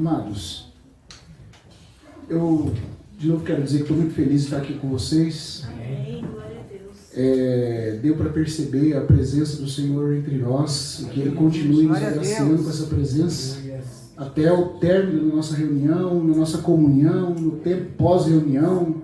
Amados, eu de novo quero dizer que estou muito feliz de estar aqui com vocês. Amém, glória a Deus. Deu para perceber a presença do Senhor entre nós e que Ele continue nos agraciando com essa presença até o término da nossa reunião, na nossa comunhão, no tempo pós-reunião,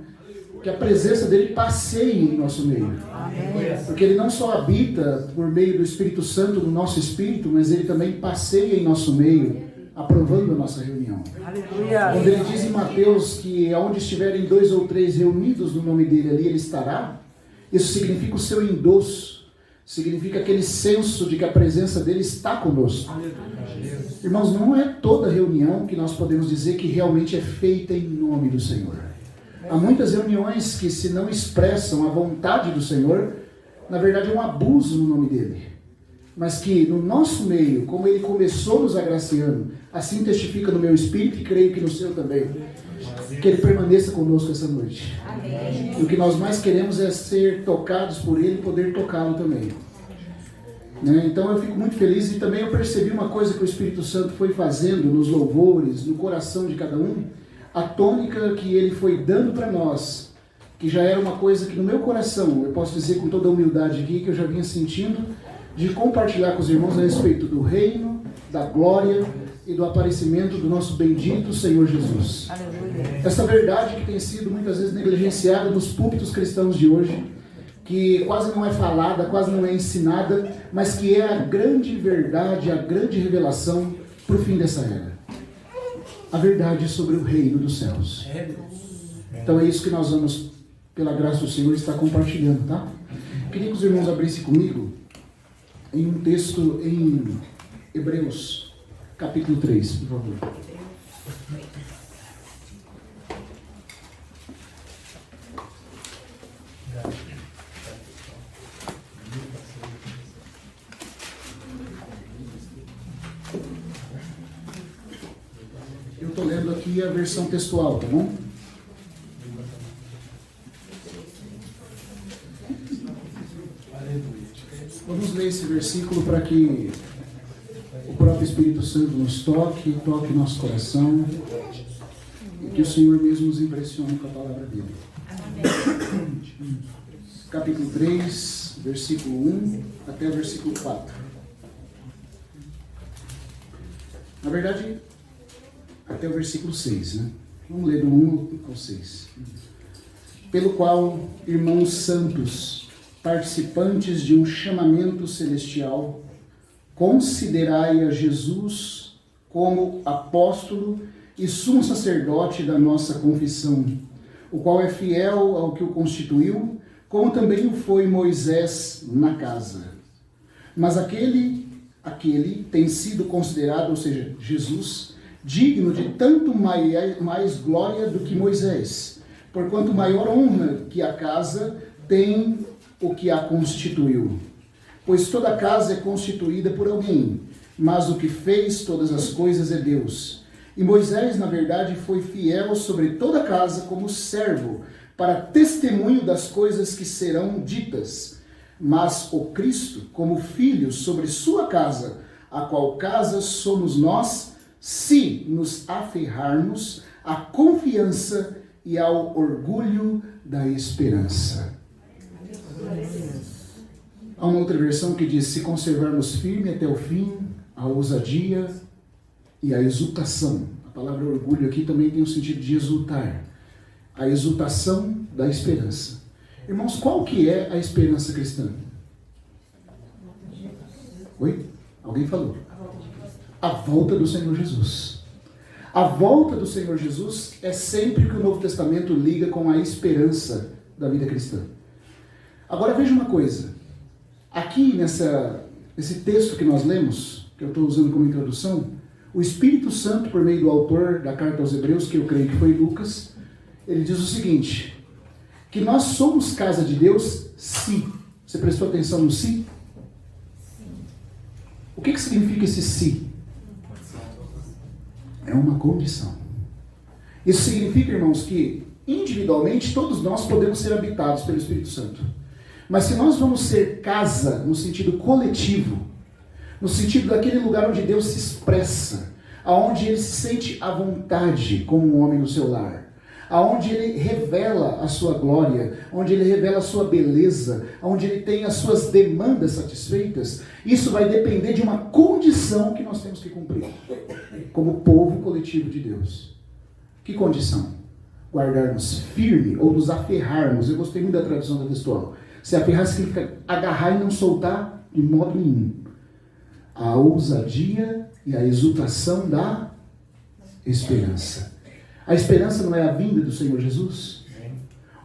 que a presença dele passeie em nosso meio. Amém. Porque Ele não só habita por meio do Espírito Santo no nosso espírito, mas Ele também passeia em nosso meio, aprovando a nossa reunião. Aleluia. Quando Ele diz em Mateus que onde estiverem 2 ou 3 reunidos no nome dele, ali Ele estará, isso significa o seu endosso, significa aquele senso de que a presença dele está conosco. Irmãos, não é toda reunião que nós podemos dizer que realmente é feita em nome do Senhor. Há muitas reuniões que, se não expressam a vontade do Senhor, na verdade é um abuso no nome dele. Mas que no nosso meio, como ele começou nos agraciando, assim testifica no meu espírito e creio que no seu também, que ele permaneça conosco essa noite. Amém. E o que nós mais queremos é ser tocados por ele e poder tocá-lo também. Né? Então eu fico muito feliz e também eu percebi uma coisa que o Espírito Santo foi fazendo nos louvores, no coração de cada um, a tônica que ele foi dando para nós, que já era uma coisa que no meu coração, eu posso dizer com toda a humildade aqui, que eu já vinha sentindo, de compartilhar com os irmãos a respeito do reino, da glória e do aparecimento do nosso bendito Senhor Jesus. Aleluia. Essa verdade que tem sido muitas vezes negligenciada nos púlpitos cristãos de hoje, que quase não é falada, quase não é ensinada, mas que é a grande verdade, a grande revelação para o fim dessa era. A verdade sobre o reino dos céus. Então é isso que nós vamos, pela graça do Senhor, estar compartilhando, tá? Queria que os irmãos abrissem comigo em um texto em Hebreus, capítulo 3, por favor. Eu estou lendo aqui a versão textual, tá bom? Vamos ler esse versículo para que o próprio Espírito Santo nos toque nosso coração e que o Senhor mesmo nos impressione com a palavra dele. Capítulo 3, versículo 1 até o versículo 4. Na verdade, até o versículo 6, né? Vamos ler do 1 ao 6. Pelo qual, irmãos santos, participantes de um chamamento celestial, considerai a Jesus como apóstolo e sumo sacerdote da nossa confissão, o qual é fiel ao que o constituiu, como também o foi Moisés na casa. Mas aquele tem sido considerado, ou seja, Jesus, digno de tanto mais glória do que Moisés, porquanto maior honra que a casa tem o que a constituiu. Pois toda casa é constituída por alguém, mas o que fez todas as coisas é Deus. E Moisés, na verdade, foi fiel sobre toda a casa como servo, para testemunho das coisas que serão ditas. Mas o Cristo, como filho sobre sua casa, a qual casa somos nós, se nos aferrarmos à confiança e ao orgulho da esperança. Há uma outra versão que diz: se conservarmos firme até o fim, a ousadia e a exultação. A palavra orgulho aqui também tem o sentido de exultar. A exultação da esperança. Irmãos, qual que é a esperança cristã? Oi? Alguém falou? A volta do Senhor Jesus. A volta do Senhor Jesus é sempre que o Novo Testamento liga com a esperança da vida cristã. Agora veja uma coisa. Aqui nesse texto que nós lemos, que eu estou usando como introdução, o Espírito Santo, por meio do autor da carta aos Hebreus, que eu creio que foi Lucas, ele diz o seguinte, que nós somos casa de Deus se. Você prestou atenção no se? O que significa esse se? É uma condição. Isso significa, irmãos, que individualmente todos nós podemos ser habitados pelo Espírito Santo. Mas se nós vamos ser casa no sentido coletivo, no sentido daquele lugar onde Deus se expressa, aonde ele se sente à vontade como um homem no seu lar, aonde ele revela a sua glória, onde ele revela a sua beleza, onde ele tem as suas demandas satisfeitas, isso vai depender de uma condição que nós temos que cumprir, como povo coletivo de Deus. Que condição? Guardarmos firme ou nos aferrarmos. Eu gostei muito da tradução da textual. Se aferrar significa agarrar e não soltar de modo nenhum. A ousadia e a exultação da esperança. A esperança não é a vinda do Senhor Jesus?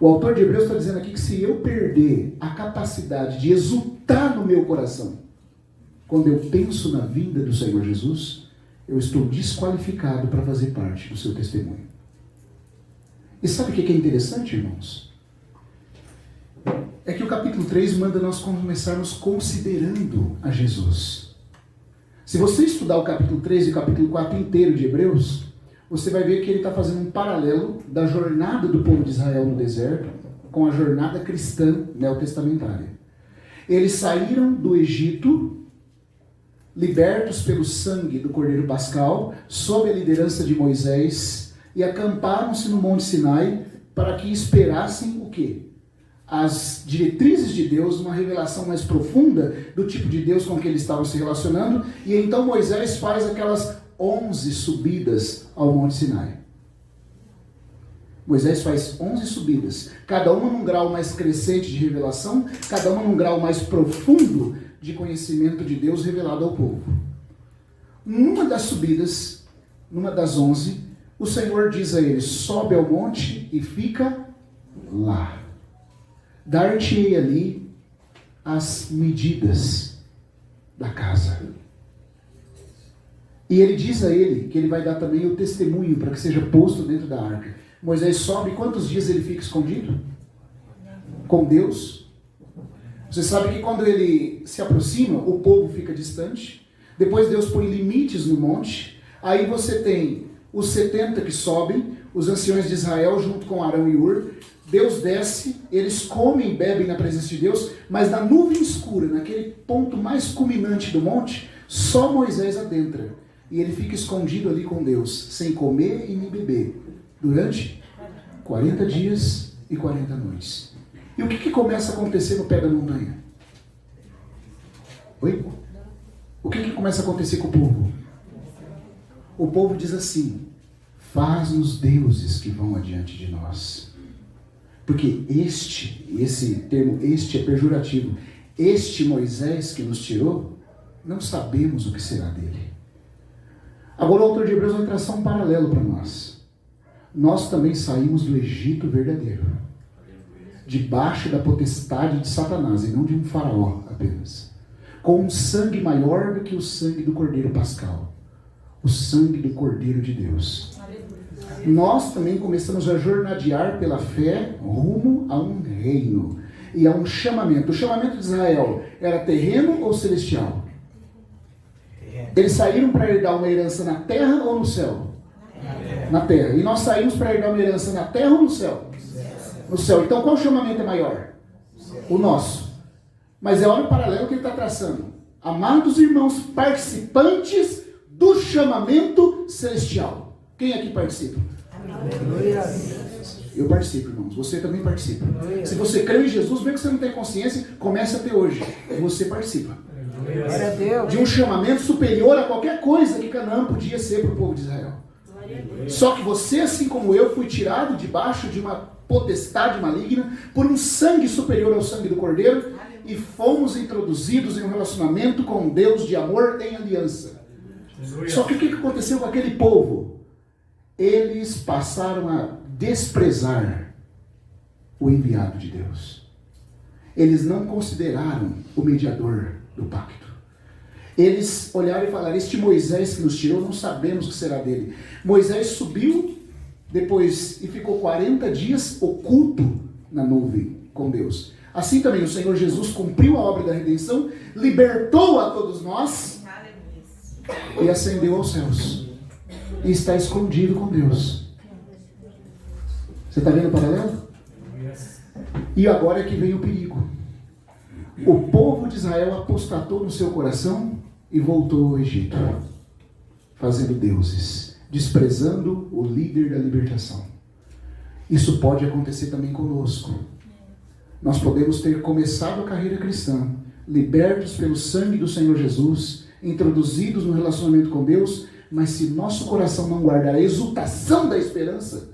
O autor de Hebreus está dizendo aqui que se eu perder a capacidade de exultar no meu coração, quando eu penso na vinda do Senhor Jesus, eu estou desqualificado para fazer parte do seu testemunho. E sabe o que é interessante, irmãos? É que o capítulo 3 manda nós começarmos considerando a Jesus. Se você estudar o capítulo 3 e o capítulo 4 inteiro de Hebreus, você vai ver que ele está fazendo um paralelo da jornada do povo de Israel no deserto com a jornada cristã neotestamentária. Eles saíram do Egito, libertos pelo sangue do Cordeiro Pascal, sob a liderança de Moisés, e acamparam-se no Monte Sinai para que esperassem o quê? As diretrizes de Deus, uma revelação mais profunda do tipo de Deus com que eles estavam se relacionando, e então Moisés faz aquelas 11 subidas ao Monte Sinai. Moisés faz 11 subidas, cada uma num grau mais crescente de revelação, cada uma num grau mais profundo de conhecimento de Deus revelado ao povo. Numa das subidas, numa das 11, o Senhor diz a eles: sobe ao monte e fica lá. Dar-te-ei ali as medidas da casa. E ele diz a ele que ele vai dar também o testemunho para que seja posto dentro da arca. Moisés sobe, quantos dias ele fica escondido? Com Deus. Você sabe que quando ele se aproxima, o povo fica distante. Depois Deus põe limites no monte. Aí você tem os 70 que sobem, os anciões de Israel junto com Arão e Hur. Deus desce, eles comem e bebem na presença de Deus, mas na nuvem escura, naquele ponto mais culminante do monte, só Moisés adentra. E ele fica escondido ali com Deus, sem comer e nem beber, durante 40 dias e 40 noites. E o que começa a acontecer no pé da montanha? Oi? O que começa a acontecer com o povo? O povo diz assim: faz-nos deuses que vão adiante de nós. Porque esse termo este é pejorativo. Este Moisés que nos tirou, não sabemos o que será dele. Agora o autor de Hebreus vai traçar um paralelo para nós. Nós também saímos do Egito verdadeiro, debaixo da potestade de Satanás, e não de um faraó apenas, com um sangue maior do que o sangue do Cordeiro Pascal, o sangue do Cordeiro de Deus. Nós também começamos a jornadear pela fé rumo a um reino e a um chamamento. O chamamento de Israel era terreno ou celestial? Eles saíram para herdar uma herança na terra ou no céu? Na terra. E nós saímos para herdar uma herança na terra ou no céu? No céu. Então qual chamamento é maior? O nosso. Mas olha o paralelo que ele está traçando. Amados irmãos, participantes do chamamento celestial. Quem aqui participa? Eu participo, irmãos. Você também participa. Se você crê em Jesus, mesmo que você não tenha consciência, comece a ter hoje. Você participa de um chamamento superior a qualquer coisa que Canaã podia ser para o povo de Israel. Só que você, assim como eu, fui tirado debaixo de uma potestade maligna por um sangue superior ao sangue do Cordeiro e fomos introduzidos em um relacionamento com Deus de amor em aliança. Só que o que aconteceu com aquele povo? Eles passaram a desprezar o enviado de Deus. Eles não consideraram o mediador do pacto. Eles olharam e falaram: este Moisés que nos tirou, não sabemos o que será dele. Moisés subiu depois e ficou 40 dias oculto na nuvem com Deus. Assim também o Senhor Jesus cumpriu a obra da redenção, libertou a todos nós e ascendeu aos céus. E está escondido com Deus. Você está vendo o paralelo? E agora é que vem o perigo. O povo de Israel apostatou no seu coração e voltou ao Egito. fazendo deuses, desprezando o líder da libertação. Isso pode acontecer também conosco. Nós podemos ter começado a carreira cristã, libertos pelo sangue do Senhor Jesus, introduzidos no relacionamento com Deus, mas se nosso coração não guardar a exultação da esperança,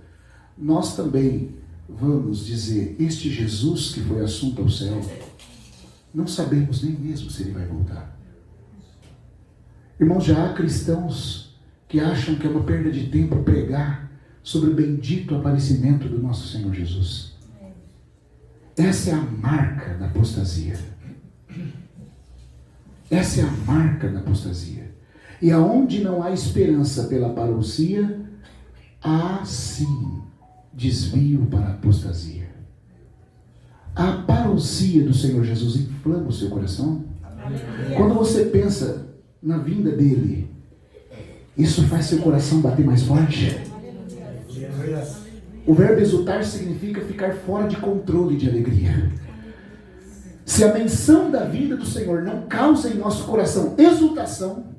nós também vamos dizer, este Jesus que foi assunto ao céu, não sabemos nem mesmo se ele vai voltar. Irmãos, já há cristãos que acham que é uma perda de tempo pregar sobre o bendito aparecimento do nosso Senhor Jesus. Essa é a marca da apostasia. Essa é a marca da apostasia. E aonde não há esperança pela parousia, há sim desvio para a apostasia. A parousia do Senhor Jesus inflama o seu coração. Quando você pensa na vinda dele, isso faz seu coração bater mais forte. O verbo exultar significa ficar fora de controle de alegria. Se a menção da vida do Senhor não causa em nosso coração exultação,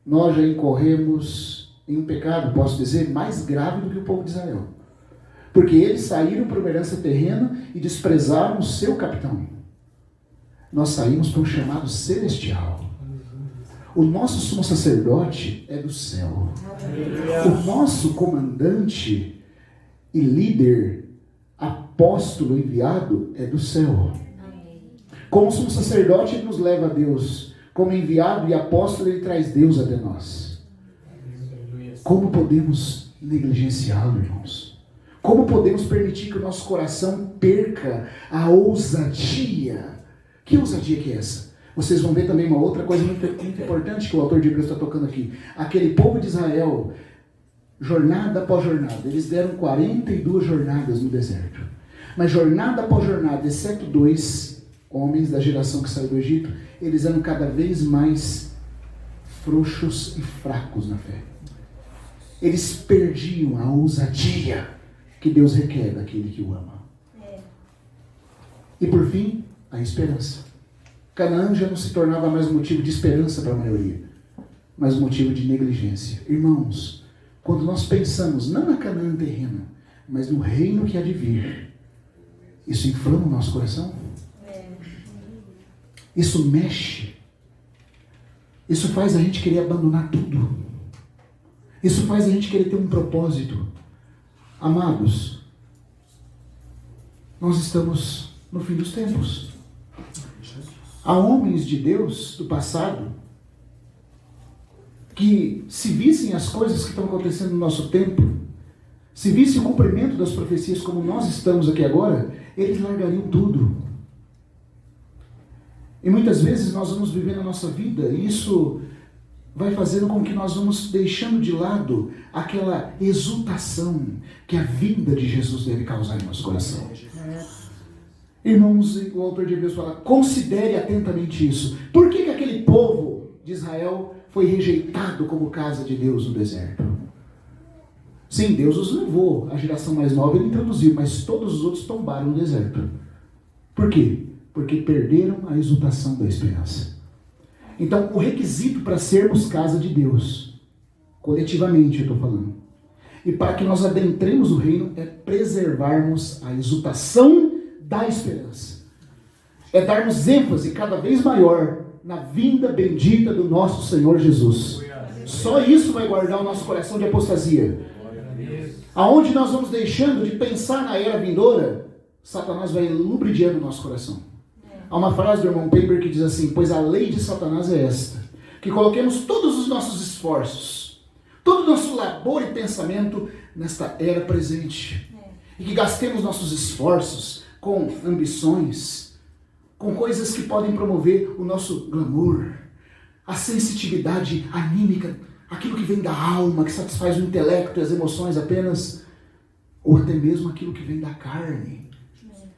nós já incorremos em um pecado, posso dizer, mais grave do que o povo de Israel. Porque eles saíram para uma herança terrena e desprezaram o seu capitão. Nós saímos para um chamado celestial. O nosso sumo sacerdote é do céu. O nosso comandante e líder, apóstolo enviado, é do céu. Como sumo sacerdote, ele nos leva a Deus. Como enviado e apóstolo, ele traz Deus até nós. Como podemos negligenciá-lo, irmãos? Como podemos permitir que o nosso coração perca a ousadia? Que ousadia que é essa? Vocês vão ver também uma outra coisa muito importante que o autor de Hebreus está tocando aqui. Aquele povo de Israel, jornada após jornada, eles deram 42 jornadas no deserto. Mas jornada após jornada, exceto 2 homens da geração que saiu do Egito, eles eram cada vez mais frouxos e fracos na fé. Eles perdiam a ousadia que Deus requer daquele que o ama. E por fim, a esperança. Canaã já não se tornava mais motivo de esperança para a maioria, mas motivo de negligência. Irmãos, quando nós pensamos não na Canaã terrena, mas no reino que há de vir, isso inflama o nosso coração? Isso mexe. Isso faz a gente querer abandonar tudo. Isso faz a gente querer ter um propósito. Amados, nós estamos no fim dos tempos. Há homens de Deus do passado que, se vissem as coisas que estão acontecendo no nosso tempo, se vissem o cumprimento das profecias como nós estamos aqui agora, eles largariam tudo. E muitas vezes nós vamos viver na nossa vida, e isso vai fazendo com que nós vamos deixando de lado aquela exultação que a vinda de Jesus deve causar em nosso coração. Irmãos, o autor de Hebreus fala, considere atentamente isso. Por que aquele povo de Israel foi rejeitado como casa de Deus no deserto? Sim, Deus os levou, a geração mais nova ele introduziu, mas todos os outros tombaram no deserto. Por quê? Porque perderam a exultação da esperança. Então, o requisito para sermos casa de Deus, coletivamente eu estou falando, e para que nós adentremos o reino, é preservarmos a exultação da esperança. É darmos ênfase cada vez maior na vinda bendita do nosso Senhor Jesus. Só isso vai guardar o nosso coração de apostasia. Aonde nós vamos deixando de pensar na era vindoura, Satanás vai lubridiando o nosso coração. Há uma frase do irmão Piper que diz assim, pois a lei de Satanás é esta, que coloquemos todos os nossos esforços, todo o nosso labor e pensamento nesta era presente. E que gastemos nossos esforços com ambições, com coisas que podem promover o nosso glamour, a sensitividade anímica, aquilo que vem da alma, que satisfaz o intelecto e as emoções apenas, ou até mesmo aquilo que vem da carne.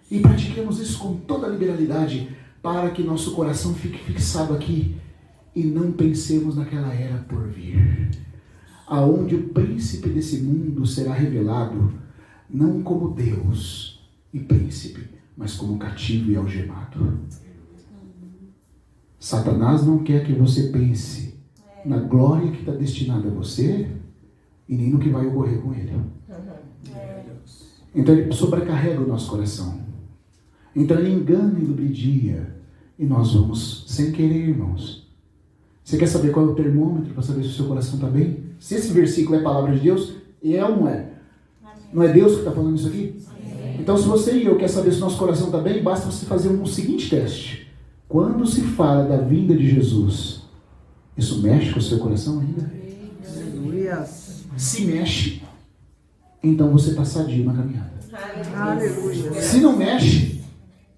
E pratiquemos isso com toda a liberalidade, para que nosso coração fique fixado aqui e não pensemos naquela era por vir, aonde o príncipe desse mundo será revelado, não como Deus e príncipe, mas como cativo e algemado. Satanás não quer que você pense na glória que está destinada a você e nem no que vai ocorrer com ele. Então ele sobrecarrega o nosso coração. Então ele engana e lubridia. E nós vamos sem querer, irmãos. Você quer saber qual é o termômetro para saber se o seu coração está bem? Se esse versículo é a palavra de Deus, e é ou não é? Não é Deus que está falando isso aqui? Então se você e eu quer saber se o nosso coração está bem, basta você fazer um seguinte teste. Quando se fala da vinda de Jesus, isso mexe com o seu coração ainda? Aleluia. Se mexe, então você está sadio na caminhada. Aleluia. Se não mexe,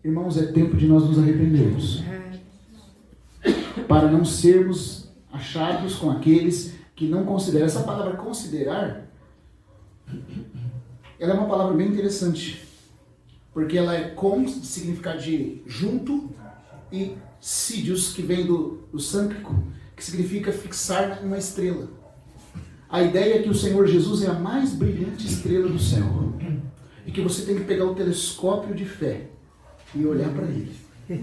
irmãos, é tempo de nós nos arrependermos. Para não sermos achados com aqueles que não consideram. Essa palavra considerar, ela é uma palavra bem interessante. Porque ela é com, significa de junto, e sídios, que vem do sânclico, que significa fixar uma estrela. A ideia é que o Senhor Jesus é a mais brilhante estrela do céu. E que você tem que pegar o telescópio de fé e olhar para ele. E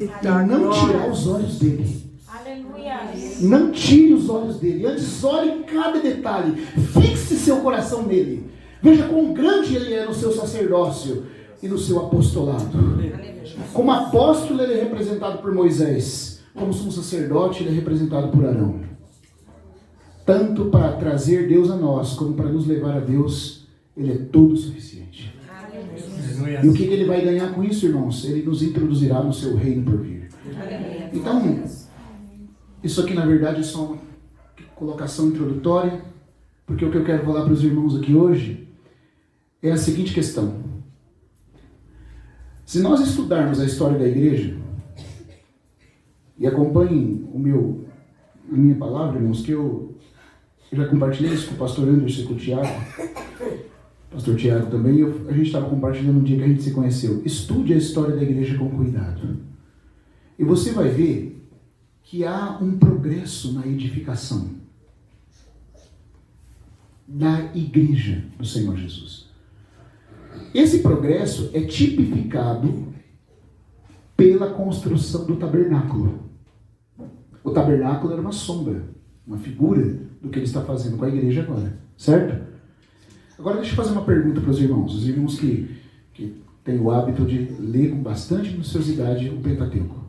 não tirar os olhos dele. Aleluia. Não tire os olhos dele. Antes, olhe cada detalhe. Fixe seu coração nele. Veja quão grande ele é no seu sacerdócio e no seu apostolado. Como apóstolo, ele é representado por Moisés. Como sumo sacerdote, ele é representado por Arão. Tanto para trazer Deus a nós, como para nos levar a Deus, ele é todo suficiente. E o que ele vai ganhar com isso, irmãos? Ele nos introduzirá no seu reino por vir. Então, isso aqui na verdade é só uma colocação introdutória, porque o que eu quero falar para os irmãos aqui hoje é a seguinte questão. Se nós estudarmos a história da igreja, e acompanhem a minha palavra, irmãos, que eu já compartilhei isso com o pastor Anderson e com o Tiago, pastor Tiago também, a gente estava compartilhando um dia que a gente se conheceu. Estude a história da igreja com cuidado. E você vai ver que há um progresso na edificação da igreja do Senhor Jesus. Esse progresso é tipificado pela construção do tabernáculo. O tabernáculo era uma sombra, uma figura do que ele está fazendo com a igreja agora, certo? Agora deixa eu fazer uma pergunta para os irmãos que têm o hábito de ler com bastante minuciosidade o Pentateuco.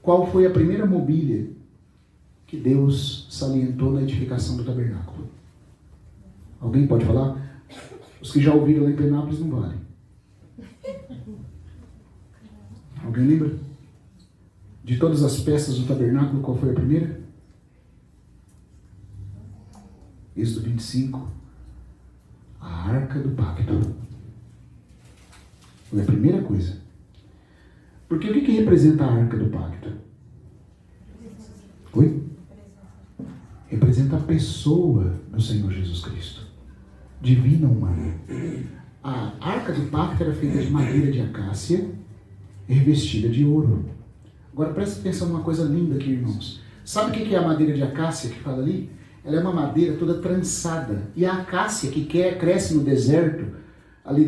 Qual foi a primeira mobília que Deus salientou na edificação do tabernáculo? Alguém pode falar? Os que já ouviram lá em Penápolis não valem. Alguém lembra? De todas as peças do tabernáculo, qual foi a primeira? Êxodo 25. A Arca do Pacto. Foi a primeira coisa. Porque o que representa a Arca do Pacto? Oi? Representa a pessoa do Senhor Jesus Cristo. Divina humana. A Arca do Pacto era feita de madeira de acácia e revestida de ouro. Agora presta atenção numa coisa linda aqui, irmãos. Sabe o que é a madeira de acácia que fala ali? Ela é uma madeira toda trançada. E a acácia que cresce no deserto, ali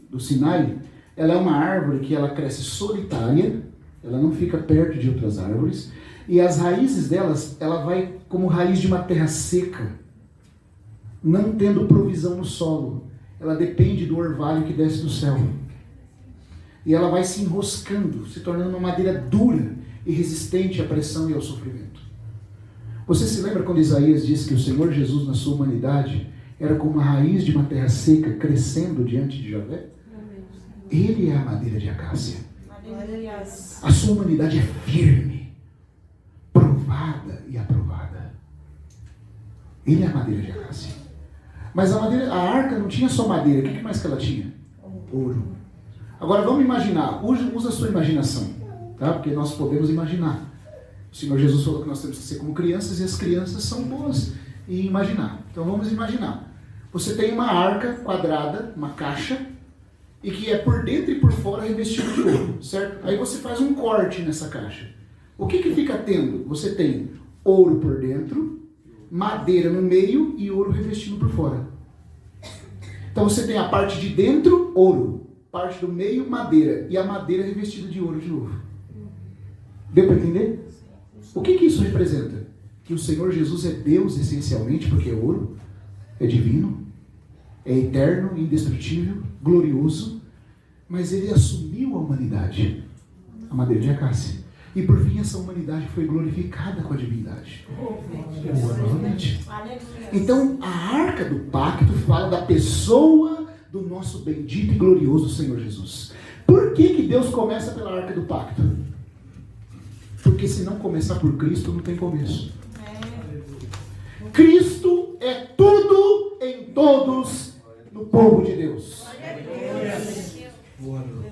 do Sinai, ela é uma árvore que ela cresce solitária, ela não fica perto de outras árvores, e as raízes delas, ela vai como raiz de uma terra seca, não tendo provisão no solo. Ela depende do orvalho que desce do céu. E ela vai se enroscando, se tornando uma madeira dura e resistente à pressão e ao sofrimento. Você se lembra quando Isaías diz que o Senhor Jesus, na sua humanidade, era como a raiz de uma terra seca crescendo diante de Javé? Ele é a madeira de acácia. A sua humanidade é firme, provada e aprovada. Ele é a madeira de acácia. Mas a arca não tinha só madeira. O que mais que ela tinha? Ouro. Agora vamos imaginar. Usa a sua imaginação, tá? Porque nós podemos imaginar. O Senhor Jesus falou que nós temos que ser como crianças, e as crianças são boas em imaginar. Então vamos imaginar. Você tem uma arca quadrada, uma caixa, e que é por dentro e por fora revestido de ouro, certo? Aí você faz um corte nessa caixa. O que fica tendo? Você tem ouro por dentro, madeira no meio e ouro revestido por fora. Então você tem a parte de dentro, ouro. Parte do meio, madeira. E a madeira revestida de ouro de novo. Deu para entender? O que isso representa? que o Senhor Jesus é Deus essencialmente, porque é ouro, é divino, é eterno, indestrutível, glorioso, mas ele assumiu a humanidade, a madeira de acácia. E por fim essa humanidade foi glorificada com a divindade. Novamente. Então a arca do pacto fala da pessoa do nosso bendito e glorioso Senhor Jesus. Por que Deus começa pela arca do pacto? Porque se não começar por Cristo, não tem começo. Cristo é tudo em todos no povo de Deus.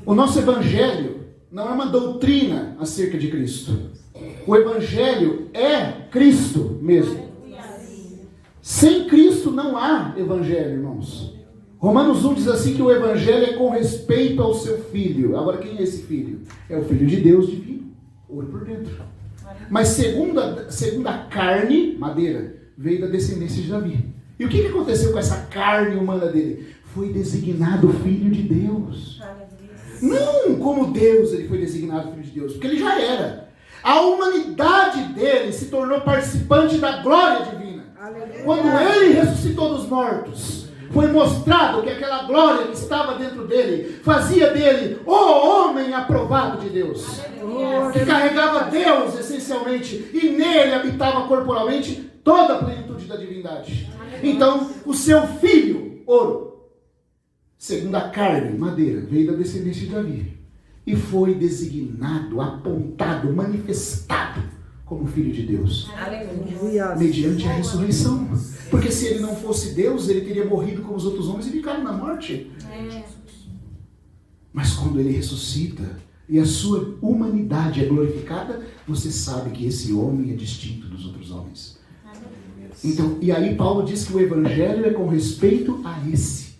O nosso evangelho não é uma doutrina acerca de Cristo. O evangelho é Cristo mesmo. Sem Cristo não há evangelho, irmãos. Romanos 1 diz assim que o evangelho é com respeito ao seu filho. Agora quem é esse filho? É o filho de Deus divino, ouro por dentro. Mas segundo a carne, madeira, veio da descendência de Davi. E o que aconteceu com essa carne humana dele? Foi designado filho de Deus. Não como Deus ele foi designado filho de Deus, porque ele já era. A humanidade dele se tornou participante da glória divina. Quando ele ressuscitou dos mortos, foi mostrado que aquela glória que estava dentro dele fazia dele o homem aprovado de Deus, que carregava Deus essencialmente e nele habitava corporalmente toda a plenitude da divindade. Então o seu filho, ouro, segundo a carne, madeira, veio da descendência de Davi e foi designado, apontado, manifestado como filho de Deus. Aleluia. Mediante a ressurreição. Porque se ele não fosse Deus, ele teria morrido como os outros homens e ficado na morte. Mas quando ele ressuscita e a sua humanidade é glorificada, você sabe que esse homem é distinto dos outros homens. Então, e aí Paulo diz que o evangelho é com respeito a esse.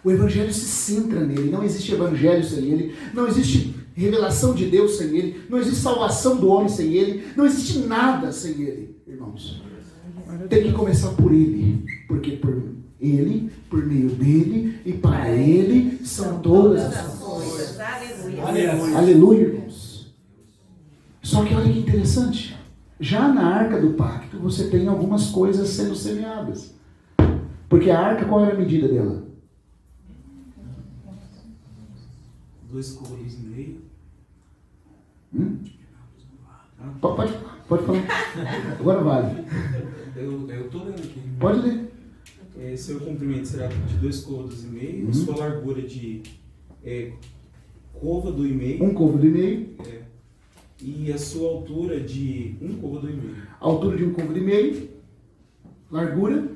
O evangelho se centra nele. Não existe evangelho sem ele. Não existe revelação de Deus sem ele. Não existe salvação do homem sem ele. Não existe nada sem ele, irmãos. Tem que começar por ele. Porque por ele, por meio dele e para ele são todas as coisas. Aleluia. Aleluia, irmãos. Só que olha que interessante. Já na arca do pacto você tem algumas coisas sendo semeadas. Porque a arca, qual era a medida dela? 2 côvados e meio. Pode falar. Agora vale. Eu estou lendo aqui. Pode ler. Seu comprimento será de 2 côvados e meio. Sua largura de côvado e meio. 1 côvado e meio. E a sua altura de 1 côvado e meio. Altura de 1 côvado e meio. Largura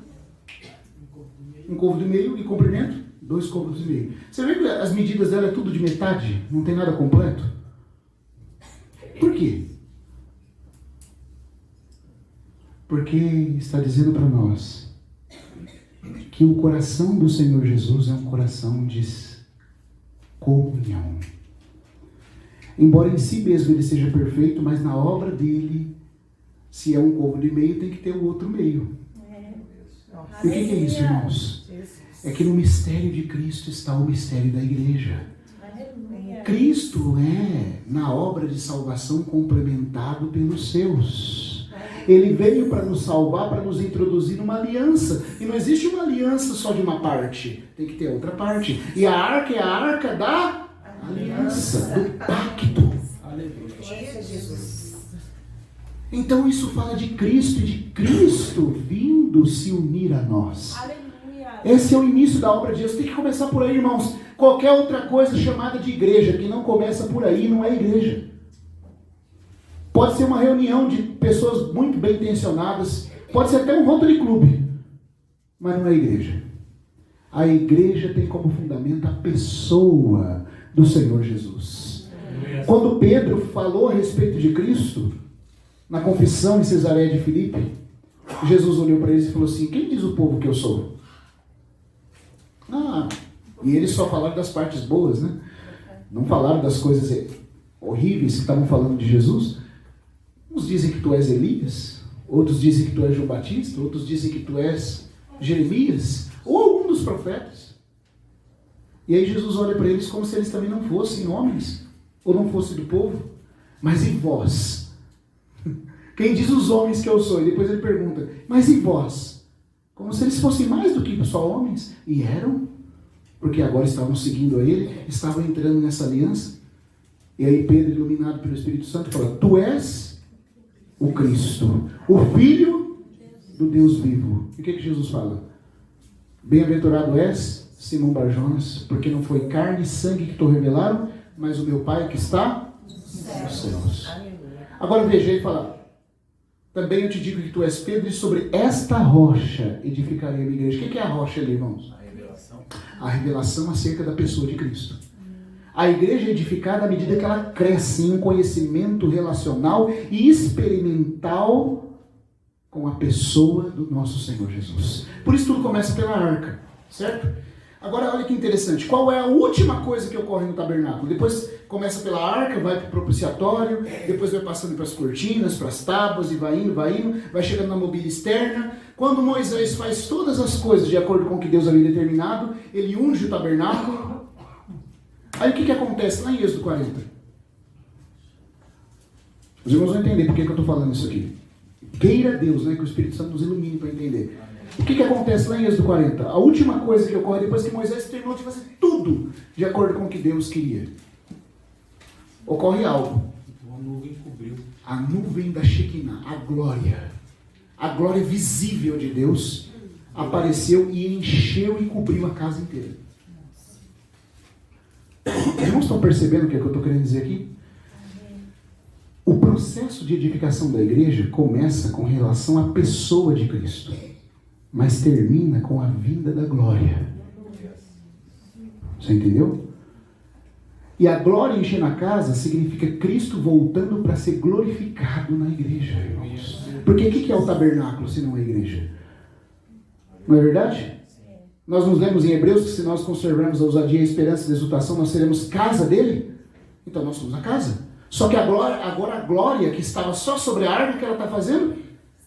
1 côvado e meio. E comprimento 2 côvados e meio. Você vê que as medidas dela é tudo de metade? Não tem nada completo? Por quê? Porque está dizendo para nós que o coração do Senhor Jesus é um coração de comunhão. Embora em si mesmo ele seja perfeito, mas na obra dele, se é 1 côvado e meio, tem que ter o outro meio. E o que é isso, irmãos? É que no mistério de Cristo está o mistério da igreja. Cristo é, na obra de salvação, complementado pelos seus. Ele veio para nos salvar, para nos introduzir numa aliança. E não existe uma aliança só de uma parte. Tem que ter outra parte. E a arca é a arca da aliança, do pacto. Então isso fala de Cristo e de Cristo vindo se unir a nós. Esse é o início da obra de Deus. Tem que começar por aí, irmãos. Qualquer outra coisa chamada de igreja que não começa por aí não é igreja. Pode ser uma reunião de pessoas muito bem intencionadas, pode ser até um Rotary Club, mas não é igreja. A igreja tem como fundamento a pessoa do Senhor Jesus. Quando Pedro falou a respeito de Cristo, na confissão em Cesareia de Filipe, Jesus olhou para eles e falou assim: quem diz o povo que eu sou? E eles só falaram das partes boas, né? Não falaram das coisas horríveis que estavam falando de Jesus. Uns dizem que tu és Elias, outros dizem que tu és João Batista, outros dizem que tu és Jeremias, ou algum dos profetas. E aí Jesus olha para eles como se eles também não fossem homens, ou não fossem do povo. Mas e vós? Quem diz os homens que eu sou? E depois ele pergunta, mas e vós? Como se eles fossem mais do que só homens. E eram, porque agora estavam seguindo a ele, estavam entrando nessa aliança. E aí Pedro, iluminado pelo Espírito Santo, fala, tu és o Cristo, o Filho do Deus vivo. E o que Jesus fala? Bem-aventurado és, Simão Barjonas, porque não foi carne e sangue que te revelaram, mas o meu Pai que está nos céus. Agora veja ele falar, também eu te digo que tu és Pedro, e sobre esta rocha edificarei a minha igreja. O que é a rocha ali, irmãos? A revelação. A revelação acerca da pessoa de Cristo. A igreja é edificada à medida que ela cresce em um conhecimento relacional e experimental com a pessoa do nosso Senhor Jesus. Por isso tudo começa pela arca, certo? Agora olha que interessante, qual é a última coisa que ocorre no tabernáculo? Depois começa pela arca, vai para o propiciatório, depois vai passando para as cortinas, para as tábuas, e vai indo, vai chegando na mobília externa. Quando Moisés faz todas as coisas de acordo com o que Deus havia determinado, ele unge o tabernáculo. Aí o que acontece lá em Êxodo 40? Os irmãos vão entender por que eu estou falando isso aqui. Queira Deus, né, que o Espírito Santo nos ilumine para entender. O que acontece lá em Êxodo 40? A última coisa que ocorre depois que Moisés terminou de fazer tudo de acordo com o que Deus queria. Ocorre algo. Uma nuvem cobriu. A nuvem da Shekinah, a glória visível de Deus, apareceu e encheu e cobriu a casa inteira. Os irmãos estão percebendo o que eu estou querendo dizer aqui? O processo de edificação da igreja começa com relação à pessoa de Cristo, mas termina com a vinda da glória. Você entendeu? E a glória enchendo a casa significa Cristo voltando para ser glorificado na igreja, irmãos. Porque o que é o tabernáculo se não a igreja? Não é verdade? Nós nos lemos em Hebreus que se nós conservarmos a ousadia, a esperança e a exultação, nós seremos casa dele. Então nós somos a casa. Só que agora a glória que estava só sobre a arca que ela está fazendo,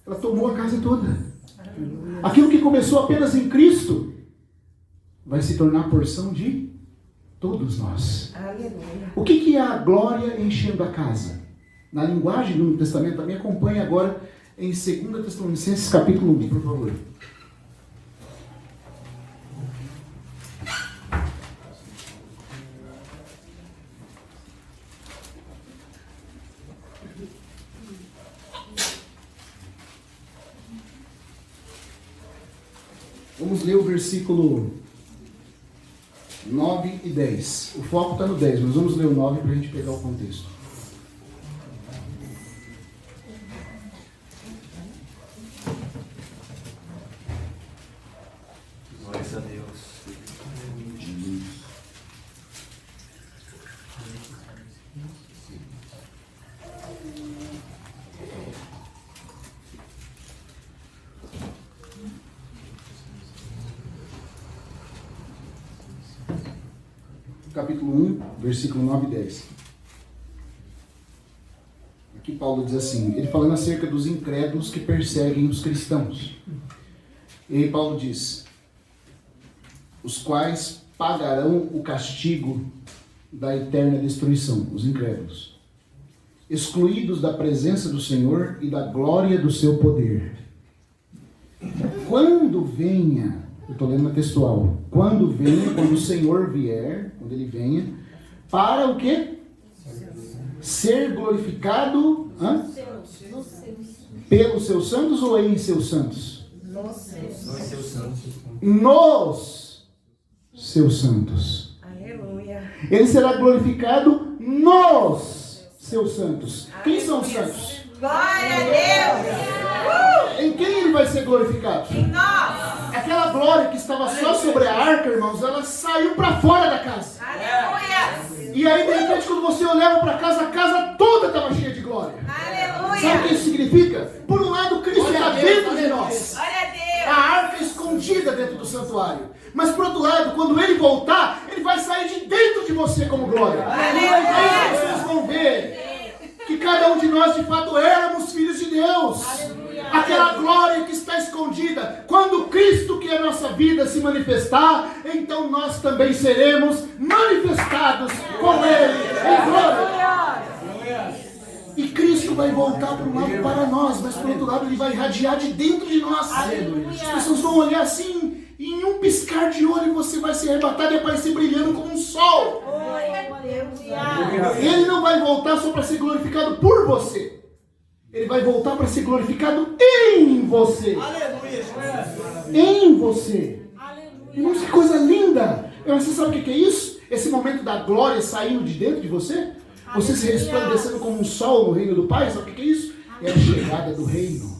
ela tomou a casa toda. Aquilo que começou apenas em Cristo vai se tornar porção de todos nós. O que é a glória enchendo a casa? Na linguagem do Novo Testamento, me acompanhe agora em 2 Tessalonicenses capítulo 1, por favor. Vamos ler o versículo 9 e 10. O foco está no 10, mas vamos ler o 9 para a gente pegar o contexto. Glórias a Deus. Capítulo 1, versículo 9 e 10. Aqui Paulo diz assim, ele falando acerca dos incrédulos que perseguem os cristãos. E aí Paulo diz, os quais pagarão o castigo da eterna destruição, os incrédulos, excluídos da presença do Senhor e da glória do seu poder. Quando venha, eu estou lendo na textual, quando o Senhor vier, quando ele venha, para o quê? Ser glorificado pelos seus santos ou em seus santos? Nos seus santos. Aleluia. Ele será glorificado nos seus santos. Quem são os santos? Glória a Deus. Em quem ele vai ser glorificado? Em nós. Aquela glória que estava só sobre a arca, irmãos, ela saiu para fora da casa. Aleluia. E aí, de repente, quando você olhava para a casa toda estava cheia de glória. Aleluia. Sabe o que isso significa? Por um lado, Cristo está dentro de nós. Glória a Deus. A arca escondida dentro do santuário. Mas por outro lado, quando ele voltar, ele vai sair de dentro de você como glória. Aí vocês vão ver que cada um de nós, de fato, éramos filhos de Deus. Aquela glória que está escondida. Quando Cristo, que é a nossa vida, se manifestar, então nós também seremos manifestados com Ele em glória. E Cristo vai voltar para um lado para nós, mas por outro lado Ele vai irradiar de dentro de nós. Aleluia. As pessoas vão olhar assim, e em um piscar de olho você vai ser arrebatado e aparecer brilhando como um sol. Aleluia. Ele não vai voltar só para ser glorificado por você. Ele vai voltar para ser glorificado em você. Em você. Irmãos, que coisa linda. Você sabe o que é isso? Esse momento da glória saindo de dentro de você? Você se resplandecendo como um sol no reino do Pai? Sabe o que é isso? É a chegada do reino.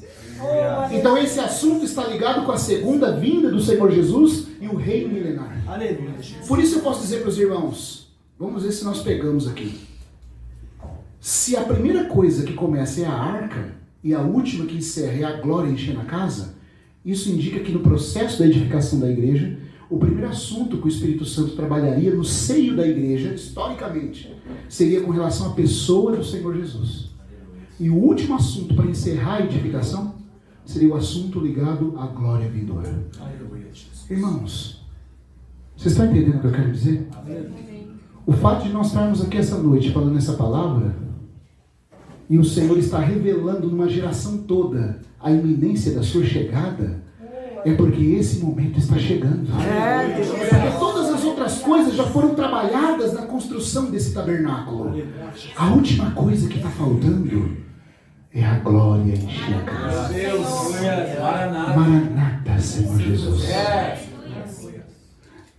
Então esse assunto está ligado com a segunda vinda do Senhor Jesus e o reino milenar. Por isso eu posso dizer para os irmãos, vamos ver se nós pegamos aqui. Se a primeira coisa que começa é a arca e a última que encerra é a glória enchendo a casa, isso indica que no processo da edificação da igreja, o primeiro assunto que o Espírito Santo trabalharia no seio da igreja, historicamente, seria com relação à pessoa do Senhor Jesus. E o último assunto para encerrar a edificação seria o assunto ligado à glória vindoura. Irmãos, vocês estão entendendo o que eu quero dizer? O fato de nós estarmos aqui essa noite falando essa palavra, e o Senhor está revelando numa geração toda a iminência da sua chegada, é porque esse momento está chegando. Porque todas as outras coisas já foram trabalhadas na construção desse tabernáculo. A última coisa que está faltando é a glória encher a casa. Maranata, Senhor Jesus.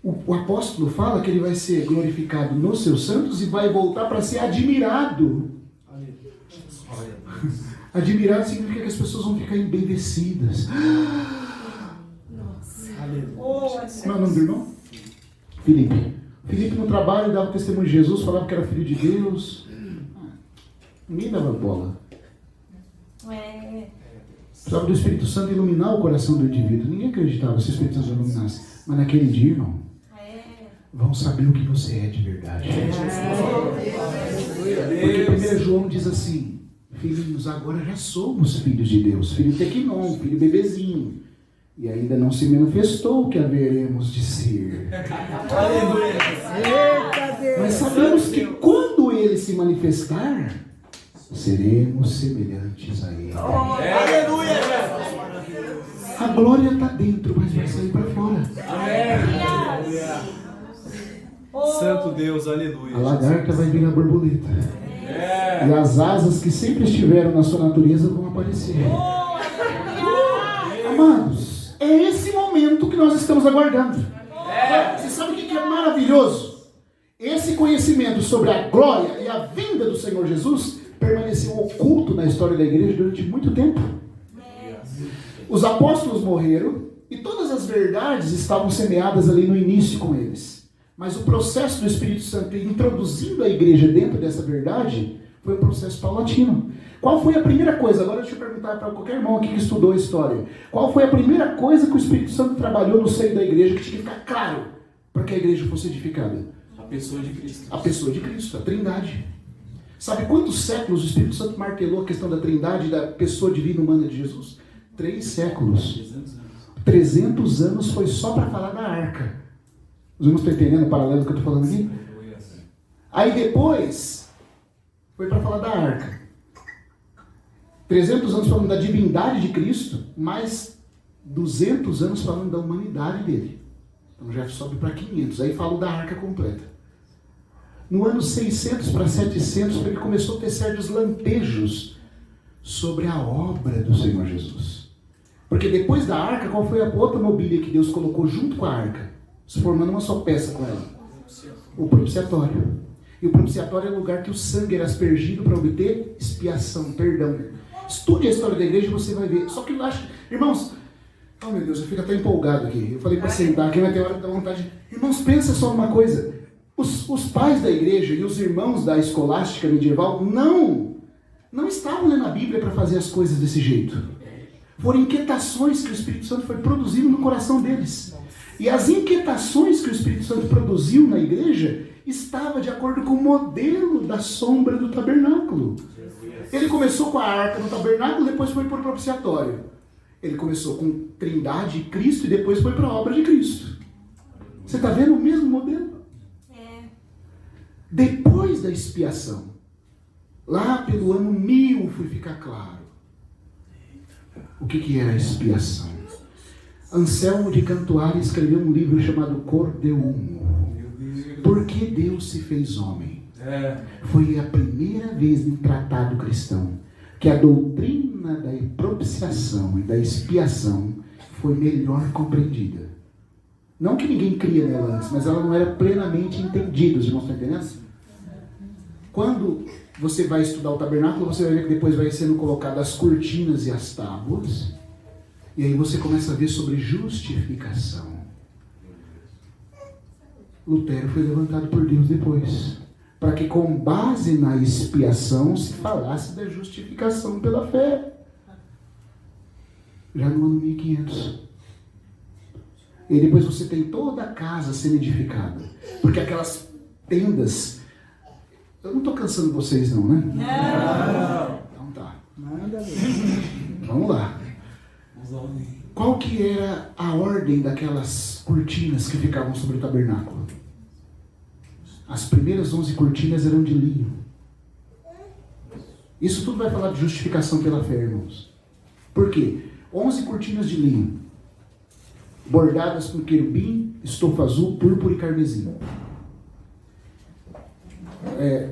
O apóstolo fala que ele vai ser glorificado nos seus santos e vai voltar para ser admirado. Admirado significa que as pessoas vão ficar embevecidas. Como é o nome do irmão? Felipe. Felipe no trabalho dava testemunho de Jesus, falava que era filho de Deus. Ninguém dava bola. Precisava do Espírito Santo iluminar o coração do indivíduo. Ninguém acreditava se o Espírito Santo iluminasse. Mas naquele dia, irmão, vão saber o que você é de verdade. Porque 1 João diz assim: filhinhos, agora já somos filhos de Deus. Filho tequinon, filho bebezinho. E ainda não se manifestou o que haveremos de ser. Mas sabemos que quando Ele se manifestar, seremos semelhantes a Ele. A glória está dentro, mas vai sair para fora. Santo Deus, aleluia. A lagarta vai virar borboleta. E as asas que sempre estiveram na sua natureza vão aparecer. Amados, é esse momento que nós estamos aguardando. Você sabe o que é maravilhoso? Esse conhecimento sobre a glória e a vinda do Senhor Jesus permaneceu oculto na história da igreja durante muito tempo. Os apóstolos morreram e todas as verdades estavam semeadas ali no início com eles. Mas o processo do Espírito Santo introduzindo a igreja dentro dessa verdade foi um processo paulatino. Qual foi a primeira coisa? Agora deixa eu perguntar para qualquer irmão aqui que estudou a história. Qual foi a primeira coisa que o Espírito Santo trabalhou no seio da igreja que tinha que ficar claro para que a igreja fosse edificada? A pessoa de Cristo. A pessoa de Cristo, a Trindade. Sabe quantos séculos o Espírito Santo martelou a questão da Trindade e da pessoa divina humana de Jesus? 3 séculos. 300 anos foi só para falar da arca. Os irmãos estão entendendo o paralelo que eu estou falando aqui? Aí depois foi para falar da arca. 300 anos falando da divindade de Cristo, mais 200 anos falando da humanidade dele. Então já sobe para 500. Aí falo da arca completa. No ano 600 para 700 foi que começou a ter certos lampejos sobre a obra do Senhor Jesus. Porque depois da arca, qual foi a outra mobília que Deus colocou junto com a arca? Se formando uma só peça com ela. O propiciatório. E o propiciatório é o lugar que o sangue era aspergido para obter expiação, perdão. Estude a história da igreja e você vai ver. Só que eu acho, irmãos, oh meu Deus, eu fico até empolgado aqui. Eu falei para sentar aqui, mas tem hora que dá vontade. Irmãos, pensa só uma coisa. Os pais da igreja e os irmãos da escolástica medieval não estavam lendo a Bíblia para fazer as coisas desse jeito. Foram inquietações que o Espírito Santo foi produzindo no coração deles. E as inquietações que o Espírito Santo produziu na igreja estava de acordo com o modelo da sombra do tabernáculo. Ele começou com a arca no tabernáculo, depois foi para o propiciatório. Ele começou com Trindade e Cristo e depois foi para a obra de Cristo. Você está vendo o mesmo modelo? Depois da expiação, Lá pelo ano 1000 foi ficar claro o que era a expiação. Anselmo de Cantuária escreveu um livro chamado Cor de Humo. Por que Deus se fez homem? Foi a primeira vez em tratado cristão que a doutrina da propiciação e da expiação foi melhor compreendida. Não que ninguém cria nela antes, mas ela não era plenamente entendida. Os irmãos estão entendendo? Quando você vai estudar o tabernáculo, você vai ver que depois vai sendo colocadas as cortinas e as tábuas. E aí você começa a ver sobre justificação. Lutero foi levantado por Deus depois, para que com base na expiação se falasse da justificação pela fé. Já no ano 1500. E depois você tem toda a casa sendo edificada. Porque aquelas tendas... Eu não estou cansando vocês não, né? Não. Então tá. Vamos lá. Qual que era a ordem daquelas cortinas que ficavam sobre o tabernáculo? As primeiras 11 cortinas eram de linho. Isso tudo vai falar de justificação pela fé, irmãos. Por quê? 11 cortinas de linho, bordadas com querubim, estofa azul, púrpura e carmesim.